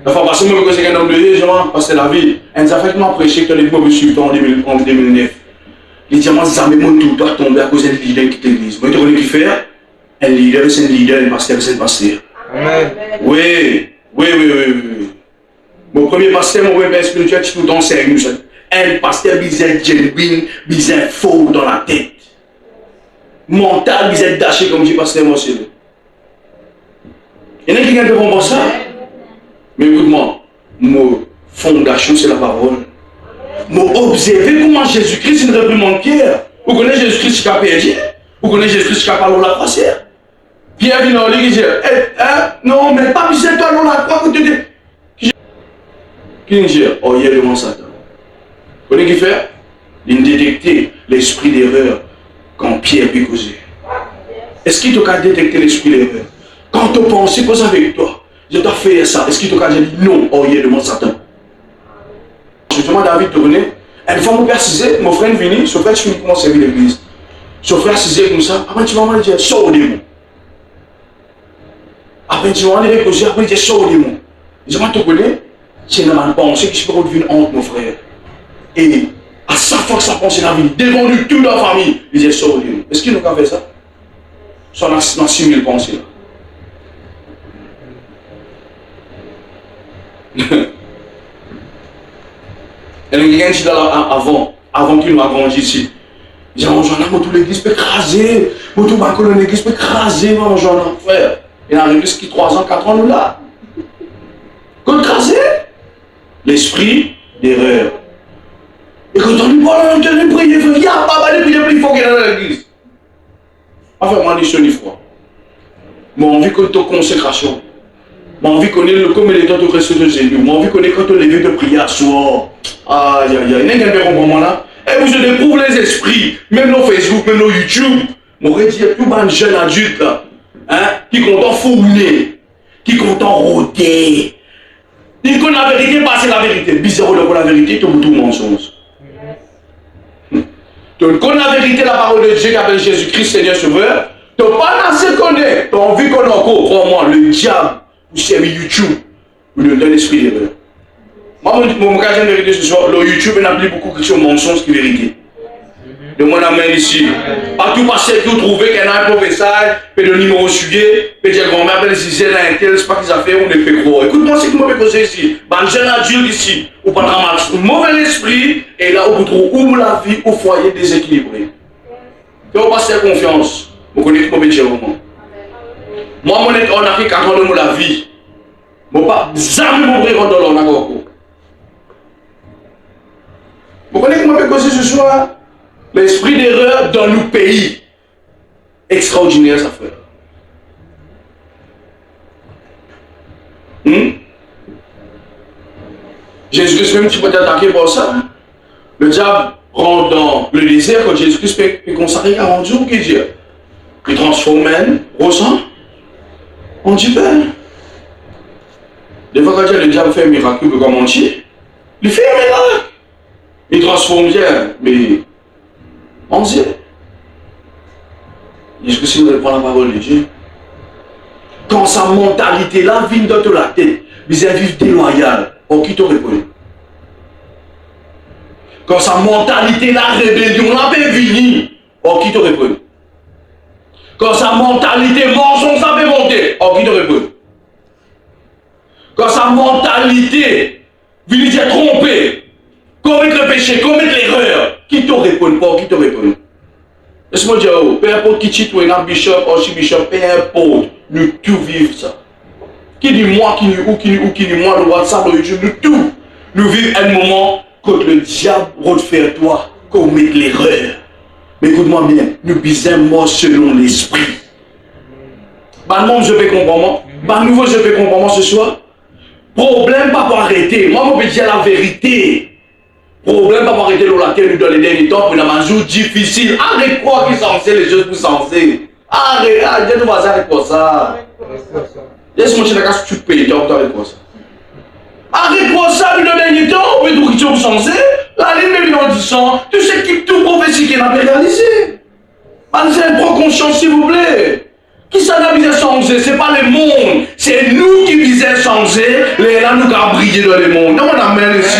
La fois passée, moi, je suis un homme de Dieu, parce que la vie, un affaire qui m'a prêché que les pauvres suivants en 2009. Il dit, moi, ça me montre tout, doit tomber à cause d'un leader qui t'église. Moi, tu connais qui fait? Un leader, c'est un leader, un pasteur, c'est un pasteur. Amen. Oui. Mon premier pasteur, mon premier père spirituel, tout le temps, c'est nous. Un pasteur, bizarre, genuine, bizarre, faux dans la tête. Mental, bizarre, daché, comme dit pasteur, moi, c'est lui. Il y en a qui gagnent de bon ça. Mais écoute-moi, mon fondation, c'est la parole. Mon observer comment Jésus-Christ ne réprimande Pierre. Vous connaissez Jésus-Christ qui a perdu? Vous connaissez Jésus-Christ qui a parlé la croix? Pierre vient dans l'église et dit, non, mais pas besoin toi dans la croix que tu dis. Qui dit, oh, il y a devant Satan. Vous connaissez qui fait? Il détecter l'esprit d'erreur quand Pierre peut causer. Est-ce qu'il t'a détecté l'esprit d'erreur? Quand tu penses, pose avec toi. Je t'ai fait ça. Est-ce qu'il t'a dit non, oh, il y a devant Satan? Justement, David tournait. Une fois, mon père Cizé, mon frère venu, son frère finit comment servir l'église. Son frère Cizé comme ça, après tu vas me dire, sors au démon. Après tu vas me dire, après il dit, sors au démon. Je te connais, c'est une pensée qui se peut devenir honte, mon frère. Et à chaque fois que ça pense dans la vie, devant nous, toute la famille, ils disent ça. Est-ce qu'il nous a fait ça? Ça, on a 6 000 pensées là. Et il y a quelqu'un qui dit avant qu'il nous a grandi ici. Il dit, mon tout l'église peut écraser, mon tout ma colonne l'église peut écraser, mon frère. Il y a un église qui 3 ans, 4 ans, nous là. Qu'on écraser l'esprit d'erreur. Et quand on lui parle, on te dit prier, il n'y a pas de prier plus fort qu'il y a dans l'église. Enfin, moi, je suis froid. Moi, envie que ta consécration. Moi, envie qu'on ait le comme les temps de Christ de Jésus. Moi, envie qu'on ait quand on levé de prière à soi. Aïe, aïe, aïe. Il y a un moment là. Et vous éprouve les esprits, même nos Facebook, même nos YouTube. Mon dit, il y a tout le jeune adulte là. Hein, qui content fourner, qui content rôder. Il connaît la vérité, passer la vérité. Bizarre de la vérité, tout mensonge. Tu connais la vérité, la parole de Dieu qui appelle Jésus-Christ, Seigneur Sauveur. Tu n'as pas assez connaître. Tu as envie qu'on a encore, crois-moi, le diable, vous servez YouTube, vous lui donne l'esprit d'erreur. Moi, mon cas, j'ai une vérité ce soir. Le YouTube, il n'a plus beaucoup de questions mensonges qui vérité. De mon amène ici. Pas tout passer, tout trouver qu'il y a un professeur, puis le numéro suivi, puis dire grand-mère, puis si c'est un tel, c'est pas qu'ils ont fait, on les fait croire. Écoute-moi, c'est que moi, je vais ici. Un jeune adulte ici, ou pas un mauvais esprit, et là, on trouve où la vie, au foyer déséquilibré. Et on passe confiance. Vous connaissez comment dire au moment. Moi, on a fait 4 ans de la vie. Je ne vais pas jamais m'ouvrir en dollar, d'accord. Vous connaissez comment je vais ce soir? L'esprit d'erreur dans nos pays. Extraordinaire, ça fait. Jésus-Christ même, tu peux t'attaquer pour ça. Le diable rentre dans le désert quand Jésus-Christ est consacré 40 jours, qu'il dit. Il transforme un ressent en du pain. Des fois, quand le diable fait un miracle, il peut comment mentir. Il fait un miracle. Il transforme bien, mais on sait. Jésus-Christ nous répond la parole de Dieu. Quand sa mentalité là vient dans la tête, vis-à-vis déloyal, on qui te répond. Quand sa mentalité là rébellion là peut venir, on qui te répond. Quand sa mentalité mensonge ça peut monter, on qui te répond. Quand sa mentalité vient te tromper, commettre le péché, commettre l'erreur, qui te répond pas, qui te répond. Laisse-moi dire, peu importe qui tu es, un bishop, archibishop, peu importe, nous tout vivons ça. Qui dit moi, qui dit moi, le WhatsApp, le YouTube, nous tout. Nous vivons un moment quand le diable refait toi commettre l'erreur. Mais écoute-moi bien, nous bisons mort selon l'esprit. Bah non, je vais comprendre. Bah nouveau, je vais comprendre ce soir. Problème pas pour arrêter. Moi, je peux dire la vérité. Problème pas pour arrêter la terre dans les derniers temps pour un jour difficile. Arrête quoi qui censé les choses pour censé. Arrête, arrête, tu vas arrêter pour ça. Laisse-moi chez la casse, tu payes, tu vas arrêter pour ça. Arrête pour ça, dans les derniers temps, on peut tout qui sont censé. La ligne de disant, tu sais qui tout prophétie qui n'a pas réalisé. Mademoiselle, prends conscience s'il vous plaît. Qui ça n'a visé changer? C'est pas le monde, c'est nous qui visons changer. Les là nous avons brillé dans le monde. Non, on amène ici.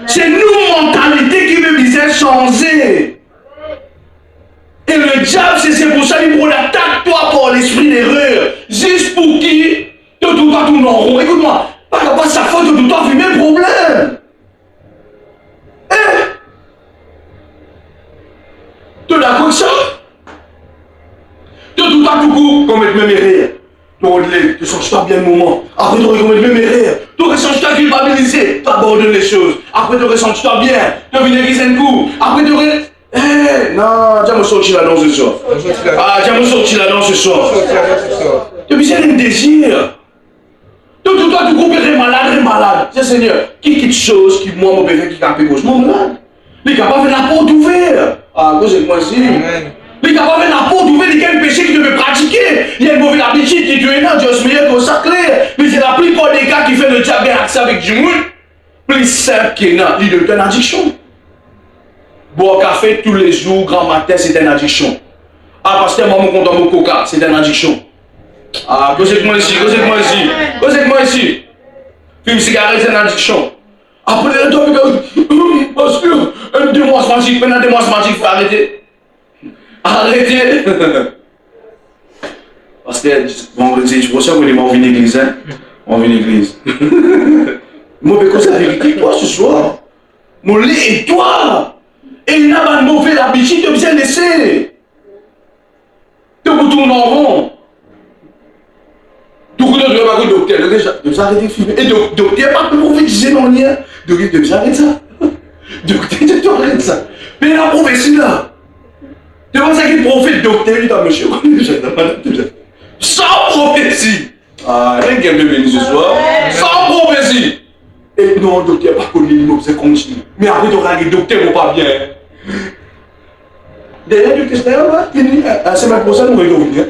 C'est nous, mentalité, qui veut viser changer. Et le diable, c'est pour ça qu'il attaque toi pour l'esprit d'erreur. Juste pour qui? Tout en rond. Écoute-moi, pas sa faute, tout le temps, il y a un problème. Tu es d'accord avec ça? Tout le temps, tout commettre même erreur. Tu changes bien le moment. Après, tu commettre même erreur. Tu ressens-toi culpabilisé. Tu abandonnes les choses. Après, tu ressens-toi bien. Tu viens de un coup. Après, tu non, tiens, me sortir là-dedans ce soir. Ah, tiens, me sortir là-dedans ce soir. Tu as un désir. Tout le temps, tu coupes malade. C'est Seigneur. Qui quitte chose qui, moi, mon bébé, qui capte gauche, mon malade. Les capables de la porte ouverte. Ah, cause de moi ici. Les capables de la porte ouverte, il y a un péché qui devait pratiquer. Il y a une mauvaise habitude qui est là, Dieu se meilleur que ça clair. Mais c'est la plupart des cas qui fait le diable accès avec du monde. Plus simple qu'il y a, il devient une addiction. Boire café tous les jours, grand matin, c'est une addiction. Ah, pasteur, maman content mon coca, c'est une addiction. Ah, cause de moi ici. Fume cigarette, c'est une addiction. Après, toi, parce que 2 mois magique, maintenant 2 mois magique, il faut arrêter. Arrêtez. Parce que vendredi, je pense que vous allez venir à l'église. On vient à l'église. Moi, je vais la vérité, toi, ce soir. Mon lait et toi. Et il n'a pas de mauvaise habitude de bien laisser. De vous tourner en rond. Tout le monde doit être docteur. De vous arrêter de filmer. Et docteur, pas de prophétiser dans le lien. De vous arrêter ça. Docteur, tu dois arrêter ça. Mais la prophétie là. Tu vois ça qui est prophète docteur, il t'a monsieur. Sans prophétie. Ah, rien qu'un peu béni ce soir. Sans prophétie. Et non, docteur, pas connu l'immobilier, c'est continue. Mais après, tu auras les docteurs vont pas bien. D'ailleurs, du testeur, la semaine prochaine, on va y revenir.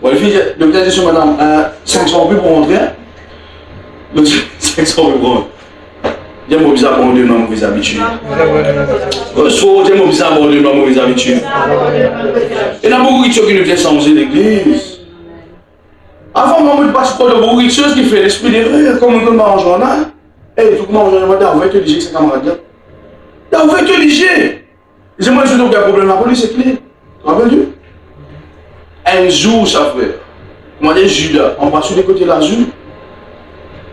Bon, les filles, docteur dit sur madame, 500 euros pour rentrer. 500 euros pour rentrer. Dis-moi bizarre pour de ma mauvaise habitude. Dis-moi bizarre pour de ma mauvaise habitude. Il y a beaucoup de choses qui nous viennent changer l'église. Avant, moi, je passe pas de beaucoup de choses qui fait l'esprit d'erreur, comme on mange en a. Et tout le monde, on va te dire que c'est camarade-là. On va te dire. Dis-moi, je n'ai pas de problème, la police est claire. Tu rappelles tu? Un jour, ça frère. Moi, les Judas, on passe sur les côtés de la Jude.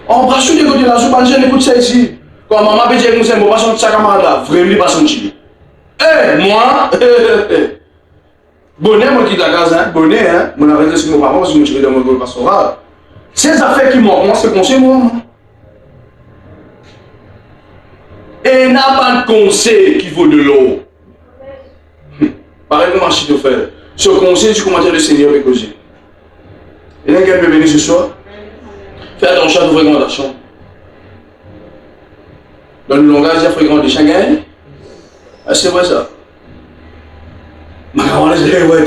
On passe sur les côtés de la Jude, pas de gens écoute ça ici. Quand maman peut dire que nous sommes pas sentir sa camarade là, vraiment pas sentir. Moi, bonnet, moi qui la case, hein, bonnet, hein, mon arrêté sur mon papa, parce que je suis dans mon rôle pastoral. Ces affaires qui manquent, moi, c'est conseil, moi. Et il n'y a pas de conseil qui vaut de l'eau. Pareil, comment je te fais. Ce conseil, tu commences le Seigneur avec Dieu. Il y a quelqu'un qui peut venir ce soir. Fais attention à ta fréquentation. Dans le langage, il y a fréquenté chacun. C'est vrai ça. Ma camarade, c'est vrai,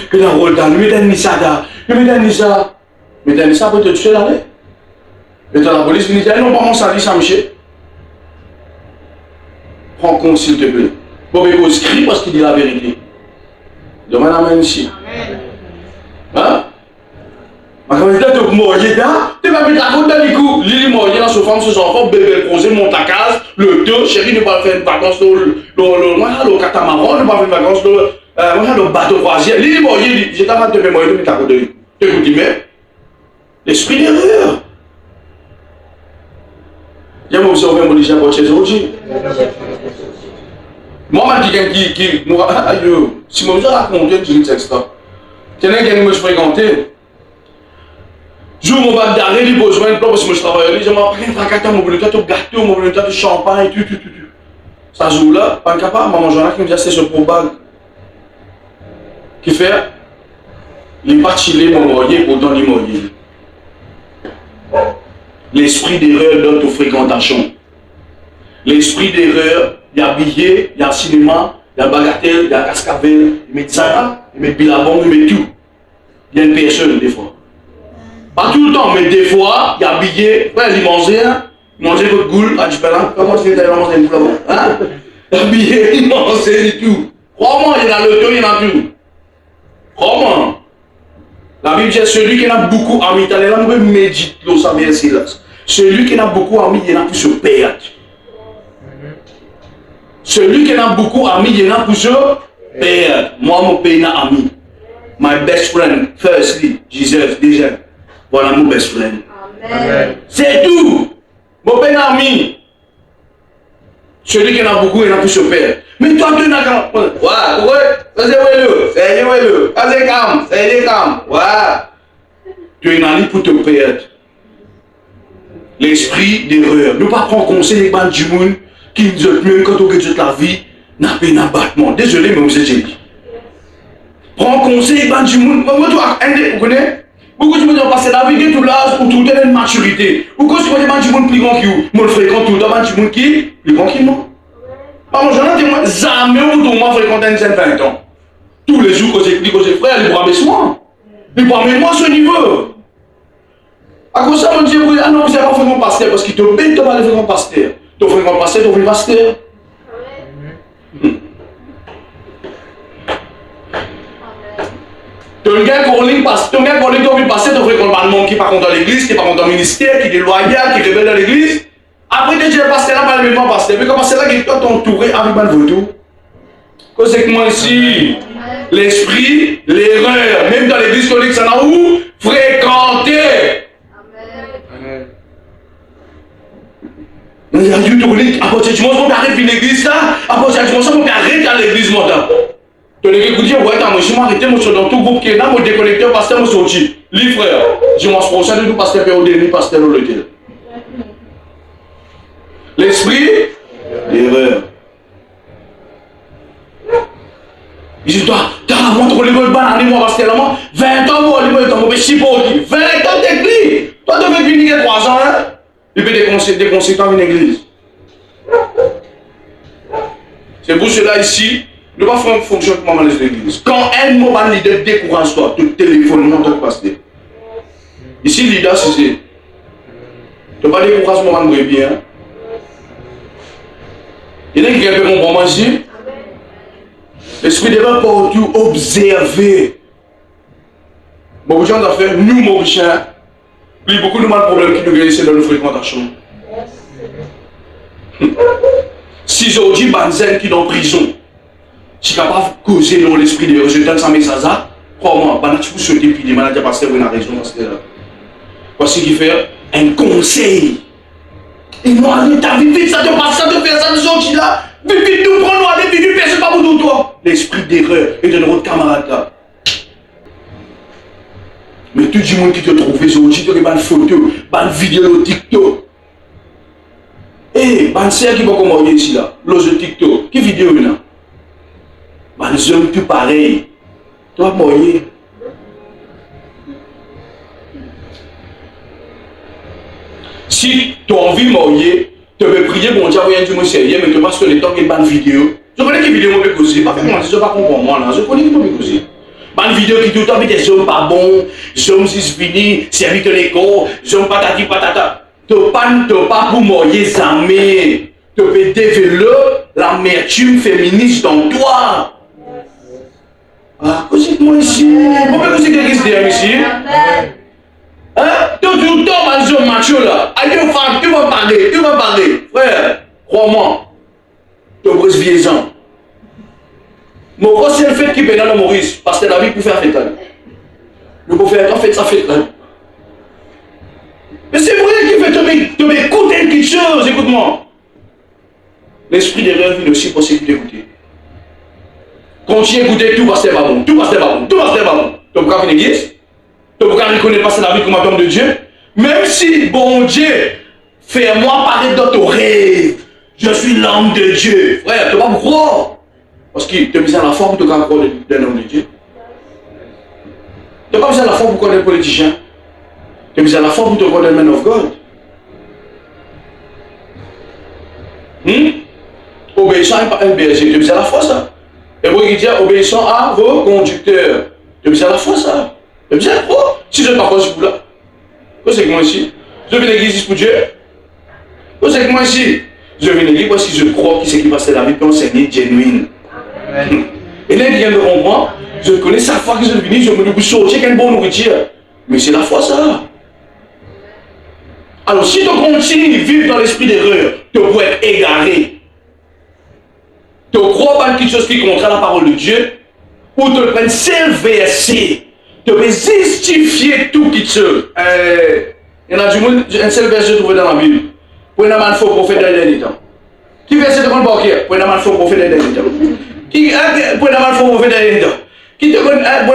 que dans le rôle, nous mettons ça, nous mettons ça. Mais ça peut te tuer là. Et dans la police, il dit, non, pas mon salut, ça me chie. Prends compte s'il te plaît. Bon, mais il écrit parce qu'il dit la vérité. Demande amen ici. Hein? Ma camarade, tu es mort, tu vas mettre la route dans les coups. Lili mort, dans ce femme, ce enfant, bébé, posé, monte à case, le deux, chérie, ne pas faire une vacance le catamaran, ne pas faire une vacance le bateau croisière. Lili mort, j'ai ta main de mémoire, tu mets ta route de lui. Tu écoutes, mais l'esprit d'erreur. Il y a mon observé, mon déjà pour chez aujourd'hui. Moi, je dis quelqu'un qui si mon raconte, je dis texte. Quelqu'un qui me fréquenté. Jour mon bac d'arrêt, il besoin de plan parce que je travaille. Je m'en pris un tracteur, mon bonheur, tout gâteau, mon bonheur, tout champagne, tout. Ça joue là, pas capable, maman Joanna qui me dit c'est ce pro bag. Qui fait, il n'est pas chillé mon moyen pour dans les moyens. L'esprit d'erreur dans ta fréquentation. L'esprit d'erreur, il y a billet, il y a cinéma, il y a bagatelle, il y a cascavel, il met ça, il met bilabon, il met tout. Il y a une personne des fois. Pas tout le temps, mais des fois, il y a billet, il mangeait, manger votre goule, à du pain, comment tu fais manger une goule hein? Il y a billet, il mangeait et tout. Crois-moi, il y a le temps, il y en a tout. Crois-moi. La Bible dit celui qui a beaucoup d'amis, t'as l'air de méditer, ça vient ici là. Celui qui a beaucoup d'amis, il y en a plus sur perdre. Celui qui a beaucoup d'amis, il y en a plus sur perdre. Moi, mon pays n'a ami. My best friend, firstly, Jesus, déjà. Voilà mon best friend. C'est tout. Mon pays n'a ami. Celui qui en a beaucoup, il en a plus sur perdre. Mais toi, tu n'as qu'un. Ouais, c'est calme. Ouais. Tu es en pour te perdre. L'esprit d'erreur. Ne pas prendre conseil des bandes du monde qui nous disent même quand on gagne la vie, n'a pas un abattement. Désolé, mais vous êtes dit. Prends conseil des bandes du monde. Moi, toi, vous connaissez? Beaucoup de gens ont passé la vie de tout l'âge pour tout une maturité. Pourquoi tu vois des bandes du monde plus grands qui vous? Moi, je fréquente tout le bandes du monde qui plus grand qui moi. Par exemple, j'en ai témoin, jamais autour fréquenter une scène 20 ans. Tous les jours que j'écris, que j'ai frère, ils prennent soin. Ils prennent moi ce niveau. À cause de ça, on dit, ah non, vous n'avez pas fait mon pasteur, parce qu'il te bête, tu vas aller faire mon pasteur. Tu fais mon pasteur, tu fais mon pasteur. Tu as un gars qui pasteur, tu as un gars qui pasteur, tu fais mon monde qui n'est pas content dans l'église, qui n'est pas content dans le ministère, qui est déloyal, qui est rebelle dans l'église. Après, tu dis, pasteur là, pas le même pasteur. Mais comment c'est là que toi, t'es entouré avec un voto? Qu'est-ce que moi ici? L'esprit, l'erreur. Même dans l'église catholique, ça n'a où? Fréquenter. Amen. Il y a du catholique, à partir du moment où on arrive à l'église là, à partir du moment où on arrive à l'église, mon temps. Tu l'église, vous dites, ouais, moi, je m'arrête, moi, je suis dans tout groupe qui est là, moi, déconnecté, pasteur, moi, sorti. Les frères, je m'en suis de tout pasteur Péodé, ni pasteur Lolotel. L'esprit, l'erreur. Il dit, toi, t'as la montre, le bon ban, moi, pasteur, là, 20 ans, moi, le bon, moi, je 20 ans d'église. Toi, tu veux venir 3 ans, hein? Il peut des conséquences dans une église. C'est pour cela ici, nous ne pouvons pas fonctionner comme dans l'église. Quand un mot va leader décourage toi, tu téléphones mon ton pasteur. Ici, leader, c'est. Tu n'as pas découragé mon man bien. Il y a qui peut comprendre ici. L'esprit de l'homme pour tout observer. Beaucoup de gens ont fait, nous, Mauriciens, il y a beaucoup de problèmes qui nous gagnent dans nos fréquentations. Si aujourd'hui, Banzen qui est en prison, je suis capable de causer dans l'esprit de je donne ça message là, crois-moi, je peux souhaiter puis demander à pasteur pour une raison. Voici qu'il fait un conseil. Et moi, t'as vite, ça te passe, ça te fait ça, aujourd'hui là, vite, nous prenons, allez, vite, personne pas pour toi. L'esprit d'erreur et de notre camarade là. Mais tout le monde qui te trouve aujourd'hui, tu as une photo, une vidéo TikTok. Eh, une sœur qui va comment ici là, l'ose TikTok, qui vidéo là? Les hommes tout pareil. Toi, moyen. Si tu as envie de mourir, tu peux prier, bon Dieu, voyez, du moins sérieux, mais tu passes que le temps qu'il y a une vidéo. Je connais qui vidéo me causer, pas fait moi, je ne pas comprendre moi là, je connais qui me causer. Une vidéo qui tout le temps avec des hommes pas bons, des hommes si finis, servis de l'école, des hommes patati patata. Tu n'as pas pour mourir jamais. Tu peux développer l'amertume féministe dans toi. Ah, qu'est-ce que moi ici? Pourquoi c'est quelqu'un qui est ici? Hein? Tout le temps, les hommes machos là. Allez, tu vas parler, frère. Crois-moi. Tu vas se vieillir. Mon c'est le fait qui est dans Maurice, parce que la vie pour faire fête là. Le pour faire fait ça fête là. Mais c'est vrai qu'il fait te m'écouter quelque chose, écoute-moi. L'esprit d'erreur vient aussi pour s'écouter. Continue à écouter, tout va se faire bon, tout va se faire bon. Tu ne peux pas faire une église, tu ne peux pas reconnaître passer la vie comme un homme de Dieu. Même si, bon Dieu, fais-moi paraître dans ton rêve. Je suis l'homme de Dieu. Frère, tu ne peux pas me croire. Parce que tu as besoin de la forme pour te croire d'un homme de Dieu. Tu n'as pas besoin de la forme pour connaître un politicien. Tu as besoin de la forme pour te croire d'un man of God. Obéissant à un berger, tu as besoin de la foi, ça. Et moi qui dis obéissant à vos conducteurs. Tu as besoin de la foi, ça. Tu as besoin de la foi. Si je ne pas ce coup-là, qu'est-ce que moi ici? Je viens à l'église pour Dieu. Qu'est-ce que moi ici? Je viens à l'église parce que je crois que c'est qui passe la vie pour enseigner genuine. Et là, il vient de comprendre. Je connais chaque fois que je viens, je me dis sortir quelle bonne nourriture. Mais c'est la foi, ça. Alors, si tu continues à vivre dans l'esprit d'erreur, tu peux être égaré. Tu crois pas quelque chose qui est contre la parole de Dieu, ou tu prends seul verset, tu peux justifier tout qui te. Il y en a du monde, un seul verset trouvé dans la Bible. Pour un faux prophète dans les derniers temps. Qui verset de mon banquier? Pour un faux prophète dans les derniers temps. Qui pour un faux prophète dans les derniers temps? Qui te donne un bon.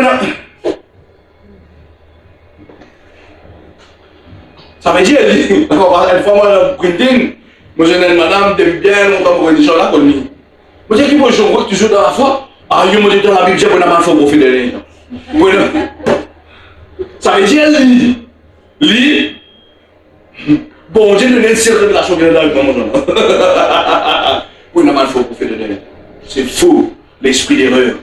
Ça veut dire, une fois moi, printing, moi je dis, madame, t'aimes bien, on va vous dire, gens là, connu. Moi je dis, moi je vois que tu joues dans la foi. Ah, je me dis dans la Bible, pour un faux prophète dans les derniers temps. Ça veut dire, lui, bon Dieu nous donne une seule révélation qui est là avec mon pour une faux prophète de Dieu. C'est faux, l'esprit d'erreur.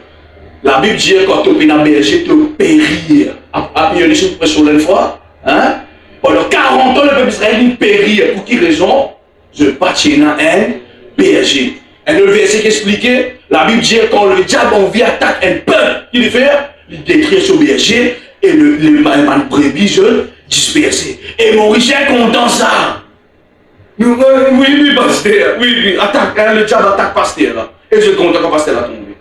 La Bible dit quand tu es dans le berger, tu périr. Appuyez sur une fois. Hein? Pendant 40 ans, le peuple israélien périt. Pour qui raison? Je bâtis un berger. Et le verset qui expliquait, la Bible dit quand le diable en vie attaque un peuple, il fait, il détruit son berger. Et et les brebis, je dispersais. Et Maurice est content ça. Oui, pasteur, oui, attaque, hein, le diable attaque pasteur là. Et je suis content quand pasteur a tombé.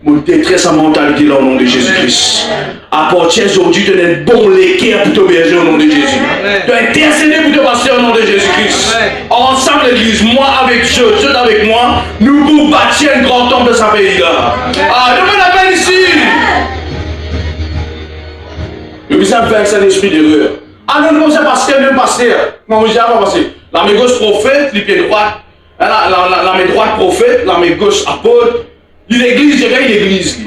Mon détresse à mentalité là au nom de Jésus-Christ. À partir d'aujourd'hui, tu as un bon l'équerre pour t'obéir au nom de Jésus. Tu as intercédé pour te passer au nom de Jésus-Christ. Ensemble, l'église, moi avec Dieu, Dieu avec moi, nous pouvons bâtir un grand temple de sa pays là. Ah, demande la peine ici. Le bizarre fait avec cet esprit d'erreur. Ah non, non, c'est pasteur, même pasteur. Non, je n'ai pas passé. La main gauche prophète, les pieds droits. La main droite prophète, la main gauche apôtre. L'église, je gagne l'église.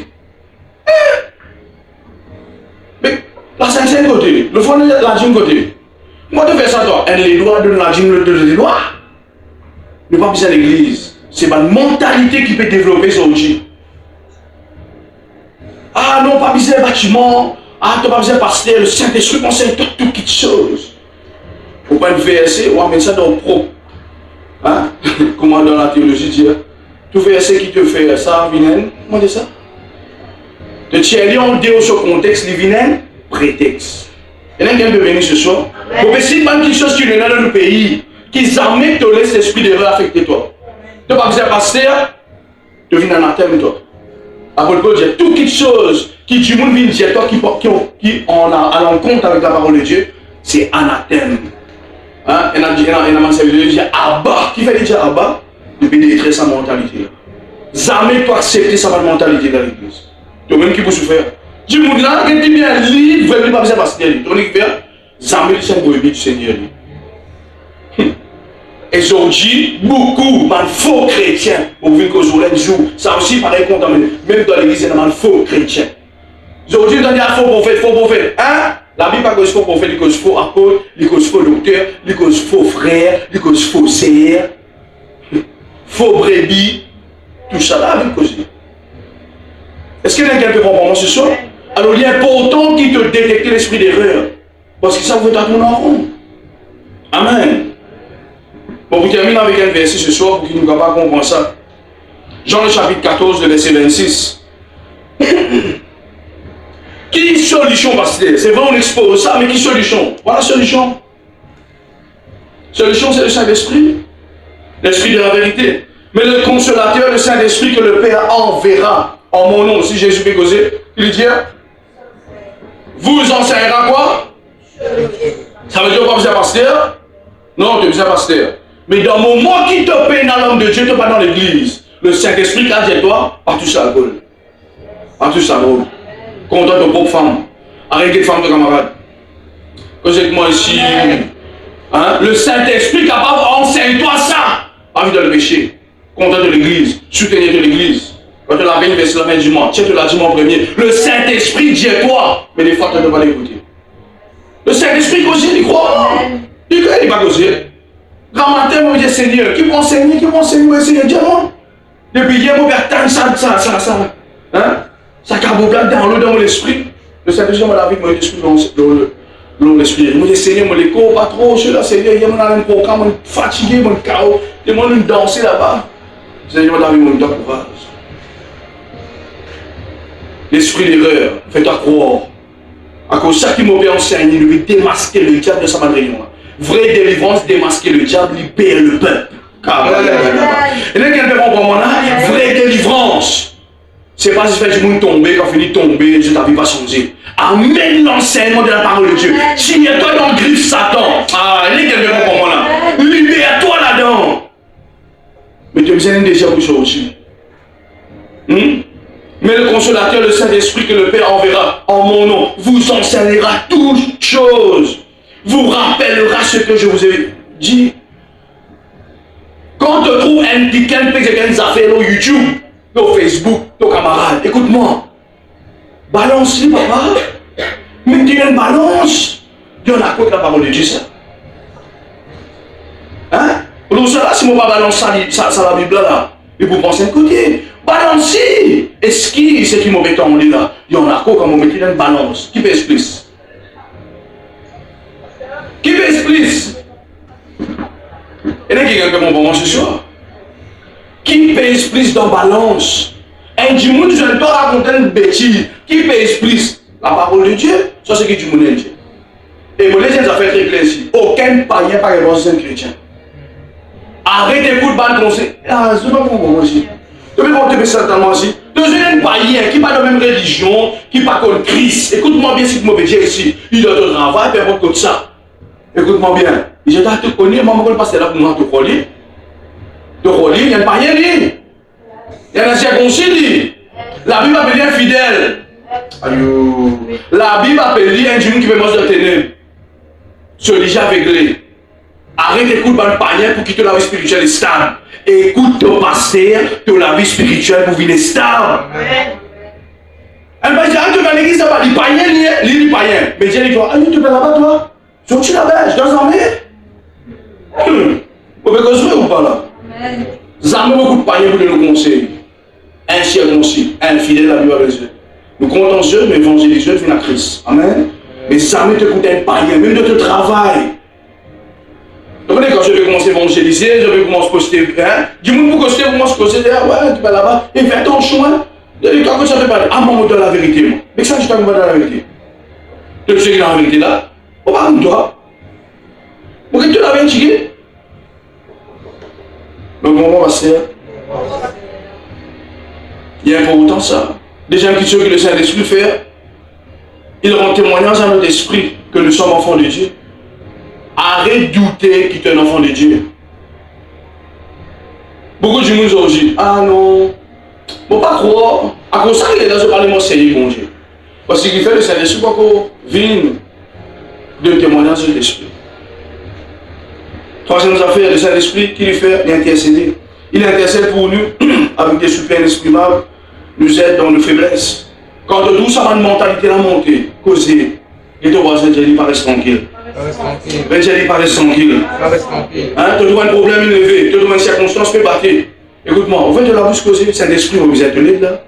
Mais la cinquième côté, le fond de la dîme côté. Moi, tu fais ça, toi. Elle les doigts de la dîme de les doigts. Ne pas besoin l'église. C'est ma mentalité qui peut développer son outil. Ah non, pas besoin de bâtiment. Ah, tu n'as pas besoin de pasteur. Le Saint-Esprit conseille toutes les choses. Pour pas une verset, on va mettre ça dans le propre. Hein? Comment dans la théologie dire? Tout verset qui te fait ça, vinen, comment dit ça? De tiens, on dit au contexte, les vinen, prétexte. Il y en a qui peut venir ce soir. Pour essayer de quelque chose qui est dans le pays, qui jamais te laisse l'esprit d'erreur affecter toi. Tu n'as pas besoin de pasteur, tu viens en anathème toi. Après Paul dit, toute quelque chose qui du monde vient dire toi qui en a à l'encontre avec la parole de Dieu, c'est anathème. Hein? Il y en a qui dit Abba. Qui fait dire Abba? Depuis détruire sa mentalité. Jamais pas accepter sa mentalité dans l'église. Tu même qui peut souffrir. Du monde là, qui est bien libre, vraiment pas besoin de passer. Tu vois ce que jamais c'est un brebis du Seigneur. Et aujourd'hui, beaucoup de faux chrétiens, au vu qu'au jour, ça aussi paraît contaminé. Même dans l'église, il y a des faux chrétiens. Aujourd'hui, on dit faux prophète. Hein? La Bible pas cause faux prophète, il cause faux apôtre, il cause faux docteur, il cause faux frère, il cause faux seigneur. Faux brebis, tout ça là avec cause. Est-ce qu'il y a quelqu'un qui peut comprendre ce soir? Alors il est important qu'il te détecte l'esprit d'erreur. Parce que ça vous donne mon enfant. Amen. Bon, vous terminez avec un verset ce soir pour qu'il nous capable de comprendre ça. Jean le chapitre 14, le verset 26. Qui solution, pasteur? C'est vrai, on expose ça, mais qui solution? Voilà la solution. Solution, c'est le Saint-Esprit. L'Esprit de la vérité. Mais le consolateur, le Saint-Esprit que le Père enverra en mon nom, si Jésus peut causer, il dit, vous enseignera quoi? Ça veut dire pas besoin pasteur? Non, tu besoin pasteur. Mais dans le moment qui te paie dans l'homme de Dieu, tu n'es pas dans l'église. Le Saint-Esprit, quand j'ai toi, pas tout ça l'alcool. Pas tout ça l'alcool. Content de propre femme. Arrêtez de femme de camarade. Moi ici. Hein? Le Saint-Esprit capable enseigne-toi ça. Pas vu dans le péché. Content de l'église. Soutenir de l'église. Quand tu l'as bien versé la fin du mois, tu te l'as dit mon premier. Le Saint-Esprit dit à toi. Mais des fois tu ne peux pas l'écouter. Le Saint-Esprit cause, il croit. Il ne pas causer. Grand matin, moi je dis Seigneur, qui peut enseigner, Seigneur, dis-moi. Depuis hier, moi je vais ça. Hein? Ça carboblat dans l'eau, dans l'esprit. Le Saint-Esprit m'a lavé mon esprit dans l'esprit. Moi je dis Seigneur, moi les cours pas trop, je suis là, Seigneur, il y a un programme, je suis fatigué, je suis chaos, je vais danser là-bas. Seigneur, m'a lavé mon courage. L'esprit d'erreur, fais-toi croire. À cause de ça qui m'a enseigné, il veut démasquer le diable de sa madrion. Vraie délivrance, démasquer le diable, libère le peuple. Et là, quelqu'un comprend moi là, vraie délivrance. C'est pas si tu fais du monde tomber, quand tu finis de tomber, Dieu ta vie va changer. Amène l'enseignement de la parole de Dieu. Signe-toi dans le griffe Satan. Ah, il y a quelqu'un comprend moi là. Libère-toi là-dedans. Mais tu as besoin d'un désir pour sortir. Mais le consolateur, le Saint-Esprit que le Père enverra en mon nom, vous enseignera toutes choses. Vous rappellera ce que je vous ai dit. Quand tu trouves un piquant, des affaires sur YouTube, sur Facebook, ton camarade, écoute-moi. Balance-les, papa. Mais tu as une balance. Il y en a quoi que la parole de Dieu, ça? Hein? Pour cela, si on ne balance ça la Bible là, et vous pensez un côté. Balancez! Est-ce qui c'est qui m'a mis en là? Il y en a quoi quand on met une balance? Qui pèse plus? Qui pèse plus? Et là, quelqu'un qui m'a ce soir. Qui pèse plus dans balance? Un du monde, je ne peux pas raconter une bêtise. Qui pèse plus? La parole de Dieu, ça c'est ce que du monde dit. Et moi, les affaires très claires ici. Aucun païen par rapport à un chrétien. Arrête d'écouter le conseil. Ah, c'est pas pour moi aussi. Tu veux qu'on te fait certainement aussi. Tu es un païen qui n'a pas la même religion, qui n'a pas contre Christ. Écoute-moi bien si tu m'as dit ici. Il doit te travailler, peu importe comme ça. Écoute-moi bien. Je dois te connaître, moi, je ne passer là pour moi te coller. Te coller, il y a un païen, il y a un circoncis. La Bible appelle un fidèle. Aïe. La Bible appelle un Dieu qui veut manger de ténèbres. Celui-ci aveuglé. Arrête d'écouter le païen pour quitter la vie spirituelle stable. Écoute ton pasteur de la vie spirituelle pour venir stable. Elle va dire, tu vas à l'église, ça va, les païens, les païens. Mais Dieu dit, ah, tu vas là-bas, toi? Tu là-bas, je dois s'emmener. Vous pouvez construire ou pas là? Nous avons beaucoup de païens pour nous conseiller. Un circoncis, un fidèle à Dieu. Nous comptons Dieu, nous évangélisons, nous venons à Christ. Amen. Mais jamais te coûte un païen, même de ton travail. Vous comprenez, quand je vais commencer à évangéliser, je vais commencer à poster. Hein? Dis-moi pour poster, pour moi, je poster. Ouais, tu vas là-bas, et fais ton chemin. Quand tu fait parler, ah, moi, je dois la vérité. Moi. Mais ça, je t'en vais dans la vérité. Tu sais qui est dans la vérité là? On va comme toi. Pourquoi tu l'as bien tiré? Donc, on va passer. Il y a important ça. Des gens qui savent que le Saint-Esprit fait, ils rendent témoignage à notre esprit que nous sommes enfants de Dieu. Arrête de douter que tu es un enfant de Dieu. Beaucoup de gens nous dit, ah non, bon pas croire. À cause de ça, il est dans ce parlement sérieux, mon Dieu. Parce qu'il fait le Saint-Esprit pour qu'on vienne de témoignage de l'Esprit. Troisième affaire, le Saint-Esprit, qui lui fait? Il intercède. Il intercède pour nous avec des super inexprimables, nous aide dans nos faiblesses. Quand tout ça va une mentalité à monter, causer, et ton voisin dit, pas reste tranquille. Mais j'ai dit, pas reste tranquille. Hein, tu dois un problème élevé, tu dois une circonstance peut battre. Écoute-moi, on fait de la bouche causer, Saint-Esprit, vous êtes l'aide là.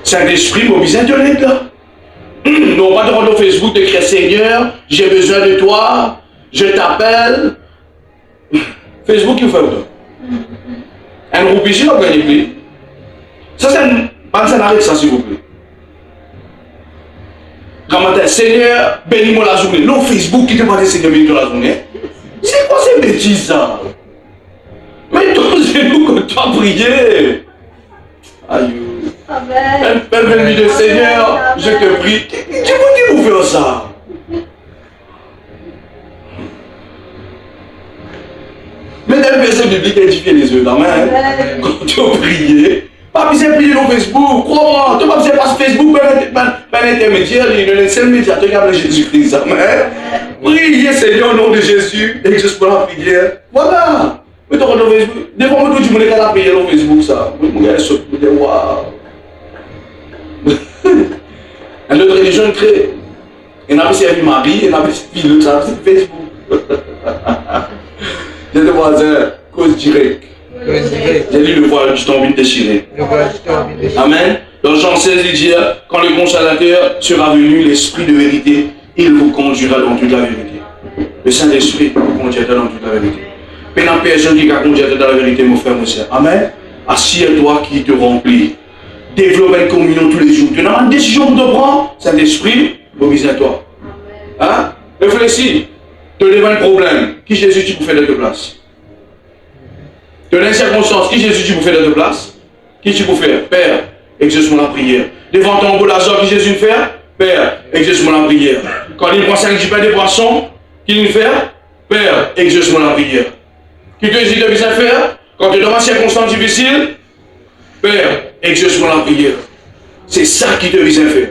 Saint-Esprit, vous êtes l'aide là. Non, pas de rendre au Facebook, de crier Seigneur, j'ai besoin de toi, je t'appelle. Facebook, il fait autant. Un groupe ici, on va gagner plus. Ça, c'est un. Ça n'arrête ça, s'il vous plaît. Quand matin, Seigneur, bénis-moi la journée. Non, Facebook, qui te parle de Seigneur, bénis-moi la journée. C'est quoi ces bêtises, ça? Mais toi, c'est nous que tu as prié. Aïe. Elle vient lui dire, Seigneur, je te prie. Qui vous fait ça? Mais dans le verset biblique, édifier les yeux dans la main. Quand tu as prié, pas besoin de prier dans Facebook. Crois-moi, tu n'as pas besoin de passer Facebook, un intermédiaire, le seul médiateur qui a Jésus-Christ. Priez, Seigneur, au nom de Jésus, et juste pour la prière. Voilà. Mais tu rentres dans Facebook. Des fois, moi, tu me dis qu'elle a prié dans Facebook, ça. Mon gars, je me dis, waouh. Une autre religion crée. Il n'a pas servi Marie, il n'a pas servi l'autre, ça c'est Facebook. J'ai des voisins, cause directe. J'ai lu le voile du tombine déchiré. Amen. Dans Jean 16, il dit, quand le consolateur sera venu, l'esprit de vérité, il vous conduira dans toute la vérité. Le Saint-Esprit vous conduira dans toute la vérité. Mais il n'y a personne qui va conduire dans la vérité, mon frère, mon soeur. Amen. Assieds-toi qui te remplit. Développe une communion tous les jours. Tu n'as pas une décision pour te prendre, Saint-Esprit, mobilise à toi. Hein? Réfléchis. Tu as un problème. Qui Jésus tu peux faire de ta place? Tu as une circonstance. Qui Jésus tu peux faire de ta place? Qui tu peux faire? Père, exauce-moi la prière. Devant ton beau Lazare, qui Jésus fait? Père, exauce-moi la prière. Quand il prend 5 pains de poisson, qui il fait? Père, exauce-moi la prière. Qui te dit de bien faire? Quand tu es dans une circonstance difficile, Père, exauce-moi la prière. C'est ça qui te vise à faire.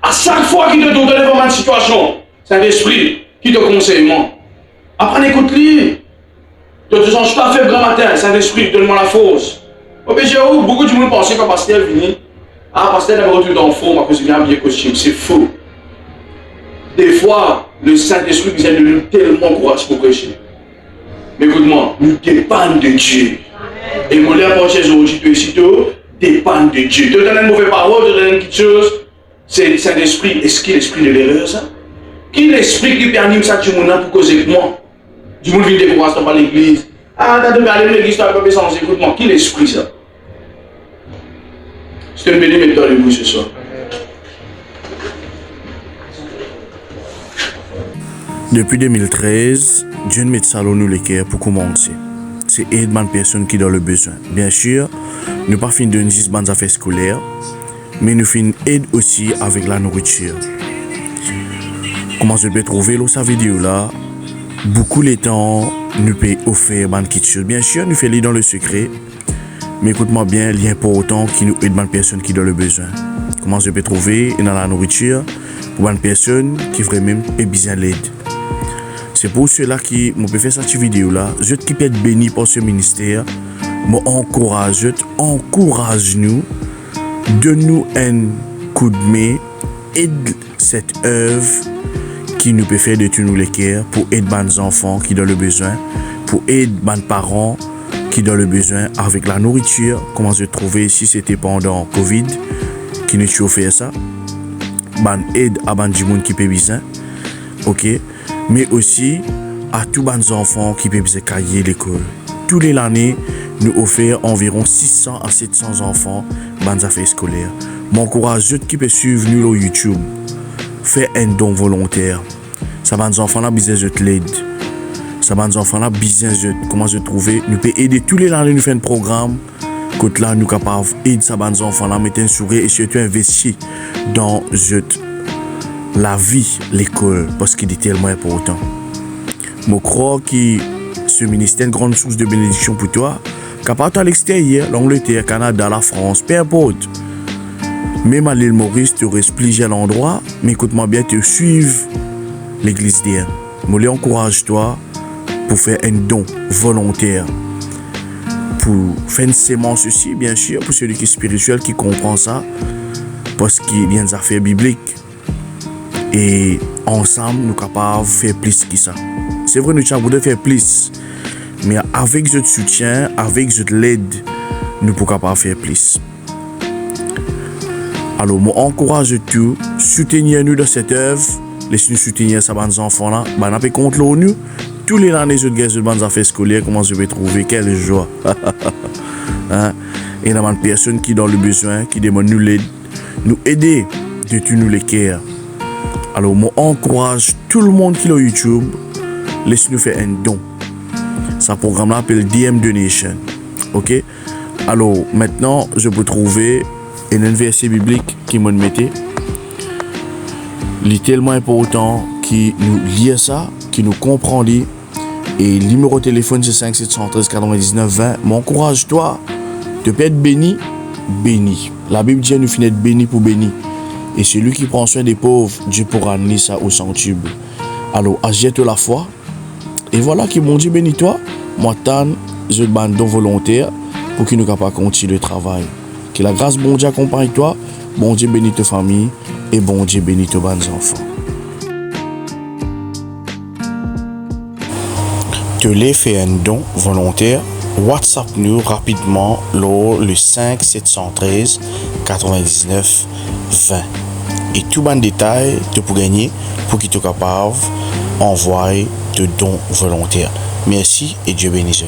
À chaque fois qu'il te donne devant une situation, c'est un esprit qui te conseille. Moi. Après, écoute-lui. Tu ne te sens pas faible grand matin, c'est un esprit, donne-moi la force. Beaucoup de monde pensait que pasteur vient. Ah, pasteur d'abord retour dans le fond, parce que c'est bien costume. C'est faux. Des fois, le Saint-Esprit vient de nous tellement courage pour prêcher. Mais écoute-moi, nous dépendons de Dieu. Et mon lien pour aujourd'hui, tu dépend de Dieu. Tu donnes une mauvaise parole, tu donnes quelque chose. C'est Saint-Esprit. Est-ce qu'il est l'esprit de l'erreur, ça? Qui est l'esprit qui anime ça du monde pour causer avec moi? Du monde vient décourager par l'église. Ah, t'as de aller à l'église, tu n'as pas besoin. Écoute-moi, qui est l'esprit, ça? Je te bénis maintenant debout ce soir. Depuis 2013, Dieu met salon nous les cœurs pour commencer. C'est aider les personnes qui ont le besoin. Bien sûr, nous pas fin de juste bonnes affaires scolaires, mais nous fin aide aussi avec la nourriture. Comment je peux trouver sa vidéo là? Beaucoup de temps, nous pouvons offrir bonne choses. Bien sûr, nous faisons dans le secret, mais écoute-moi bien, il est important qui nous aide les personnes qui ont le besoin. Comment je peux trouver dans la nourriture pour les personnes qui vraiment ont besoin d'aide. C'est pour cela que je peux faire cette vidéo là. Je qui peux être béni par ce ministère. Je encourage nous, donne-nous un coup de main, aide cette œuvre qui nous peut faire de tous nous les cœurs pour aider les enfants qui ont le besoin, pour aider les parents qui ont le besoin avec la nourriture. Comment je trouvais si c'était pendant Covid qui nous chauffait ça. Aide à les gens qui ont besoin. Ok. Mais aussi à tous les enfants qui peuvent se cahier l'école. Tous les années, nous offrons environ 600 à 700 enfants dans affaires scolaires. M'encourage ceux qui peuvent suivre nous sur YouTube. Faire un don volontaire. Ça va nos enfants là besoin de l'aide. Ça va nos enfants là besoin de comment se trouver. Nous pouvons aider tous les années nous faire un programme. Côté là nous capables aider ça va nos enfants là mettre un sourire et surtout investir dans la vie, l'école, parce qu'il est tellement important. Je crois que ce ministère est une grande source de bénédiction pour toi. Capable à l'extérieur, l'Angleterre, Canada, la France, peu importe. Même à l'île Maurice, tu restes plusieurs endroits, mais écoute-moi bien, tu suives l'église d'hier. Je encourage toi pour faire un don volontaire. Pour faire une sémence aussi, bien sûr, pour celui qui est spirituel, qui comprend ça, parce qu'il y a des affaires bibliques. Et ensemble, nous sommes capables de faire plus que ça. C'est vrai, nous sommes capables de faire plus. Mais avec votre soutien, avec votre aide, nous sommes capables de faire plus. Alors, moi, encourage tout, soutenez-nous dans cette œuvre. Laissez-nous soutenir ces enfants-là. Nous pouvons contre l'ONU. Tous les années, je gagne de bonnes affaires scolaires. Comment je vais trouver? Quelle joie. Hein? Et il y a des personnes qui ont le besoin, qui demandent nous l'aide. Nous aider de tous nous les cœurs. Alors, moi, encourage tout le monde qui est sur YouTube, laisse-nous faire un don. Ce programme-là s'appelle DM Donation. Ok? Alors, maintenant, je peux trouver un verset biblique qui me mettait. Il est tellement important qui nous lit ça, qui nous comprend. Et le numéro de téléphone, c'est 5 713 99 20. M'encourage toi, de peux être béni, béni. La Bible dit nous finit être béni pour béni. Et celui qui prend soin des pauvres, Dieu pourra amener ça au centuple. Alors, agite la foi. Et voilà qui mon Dieu bénit toi. Moi, je te bande don volontaire pour qu'il nous capable continuer le travail. Que la grâce bon Dieu accompagne toi. Bon Dieu bénit ta famille. Et bon Dieu bénit tes bons enfants. Tu l'as fait un don volontaire. WhatsApp nous rapidement le 5 713 99 20. Et tout bon détail tu peux gagner pour qu'il soit capable d'envoyer de dons volontaires. Merci et Dieu bénisse.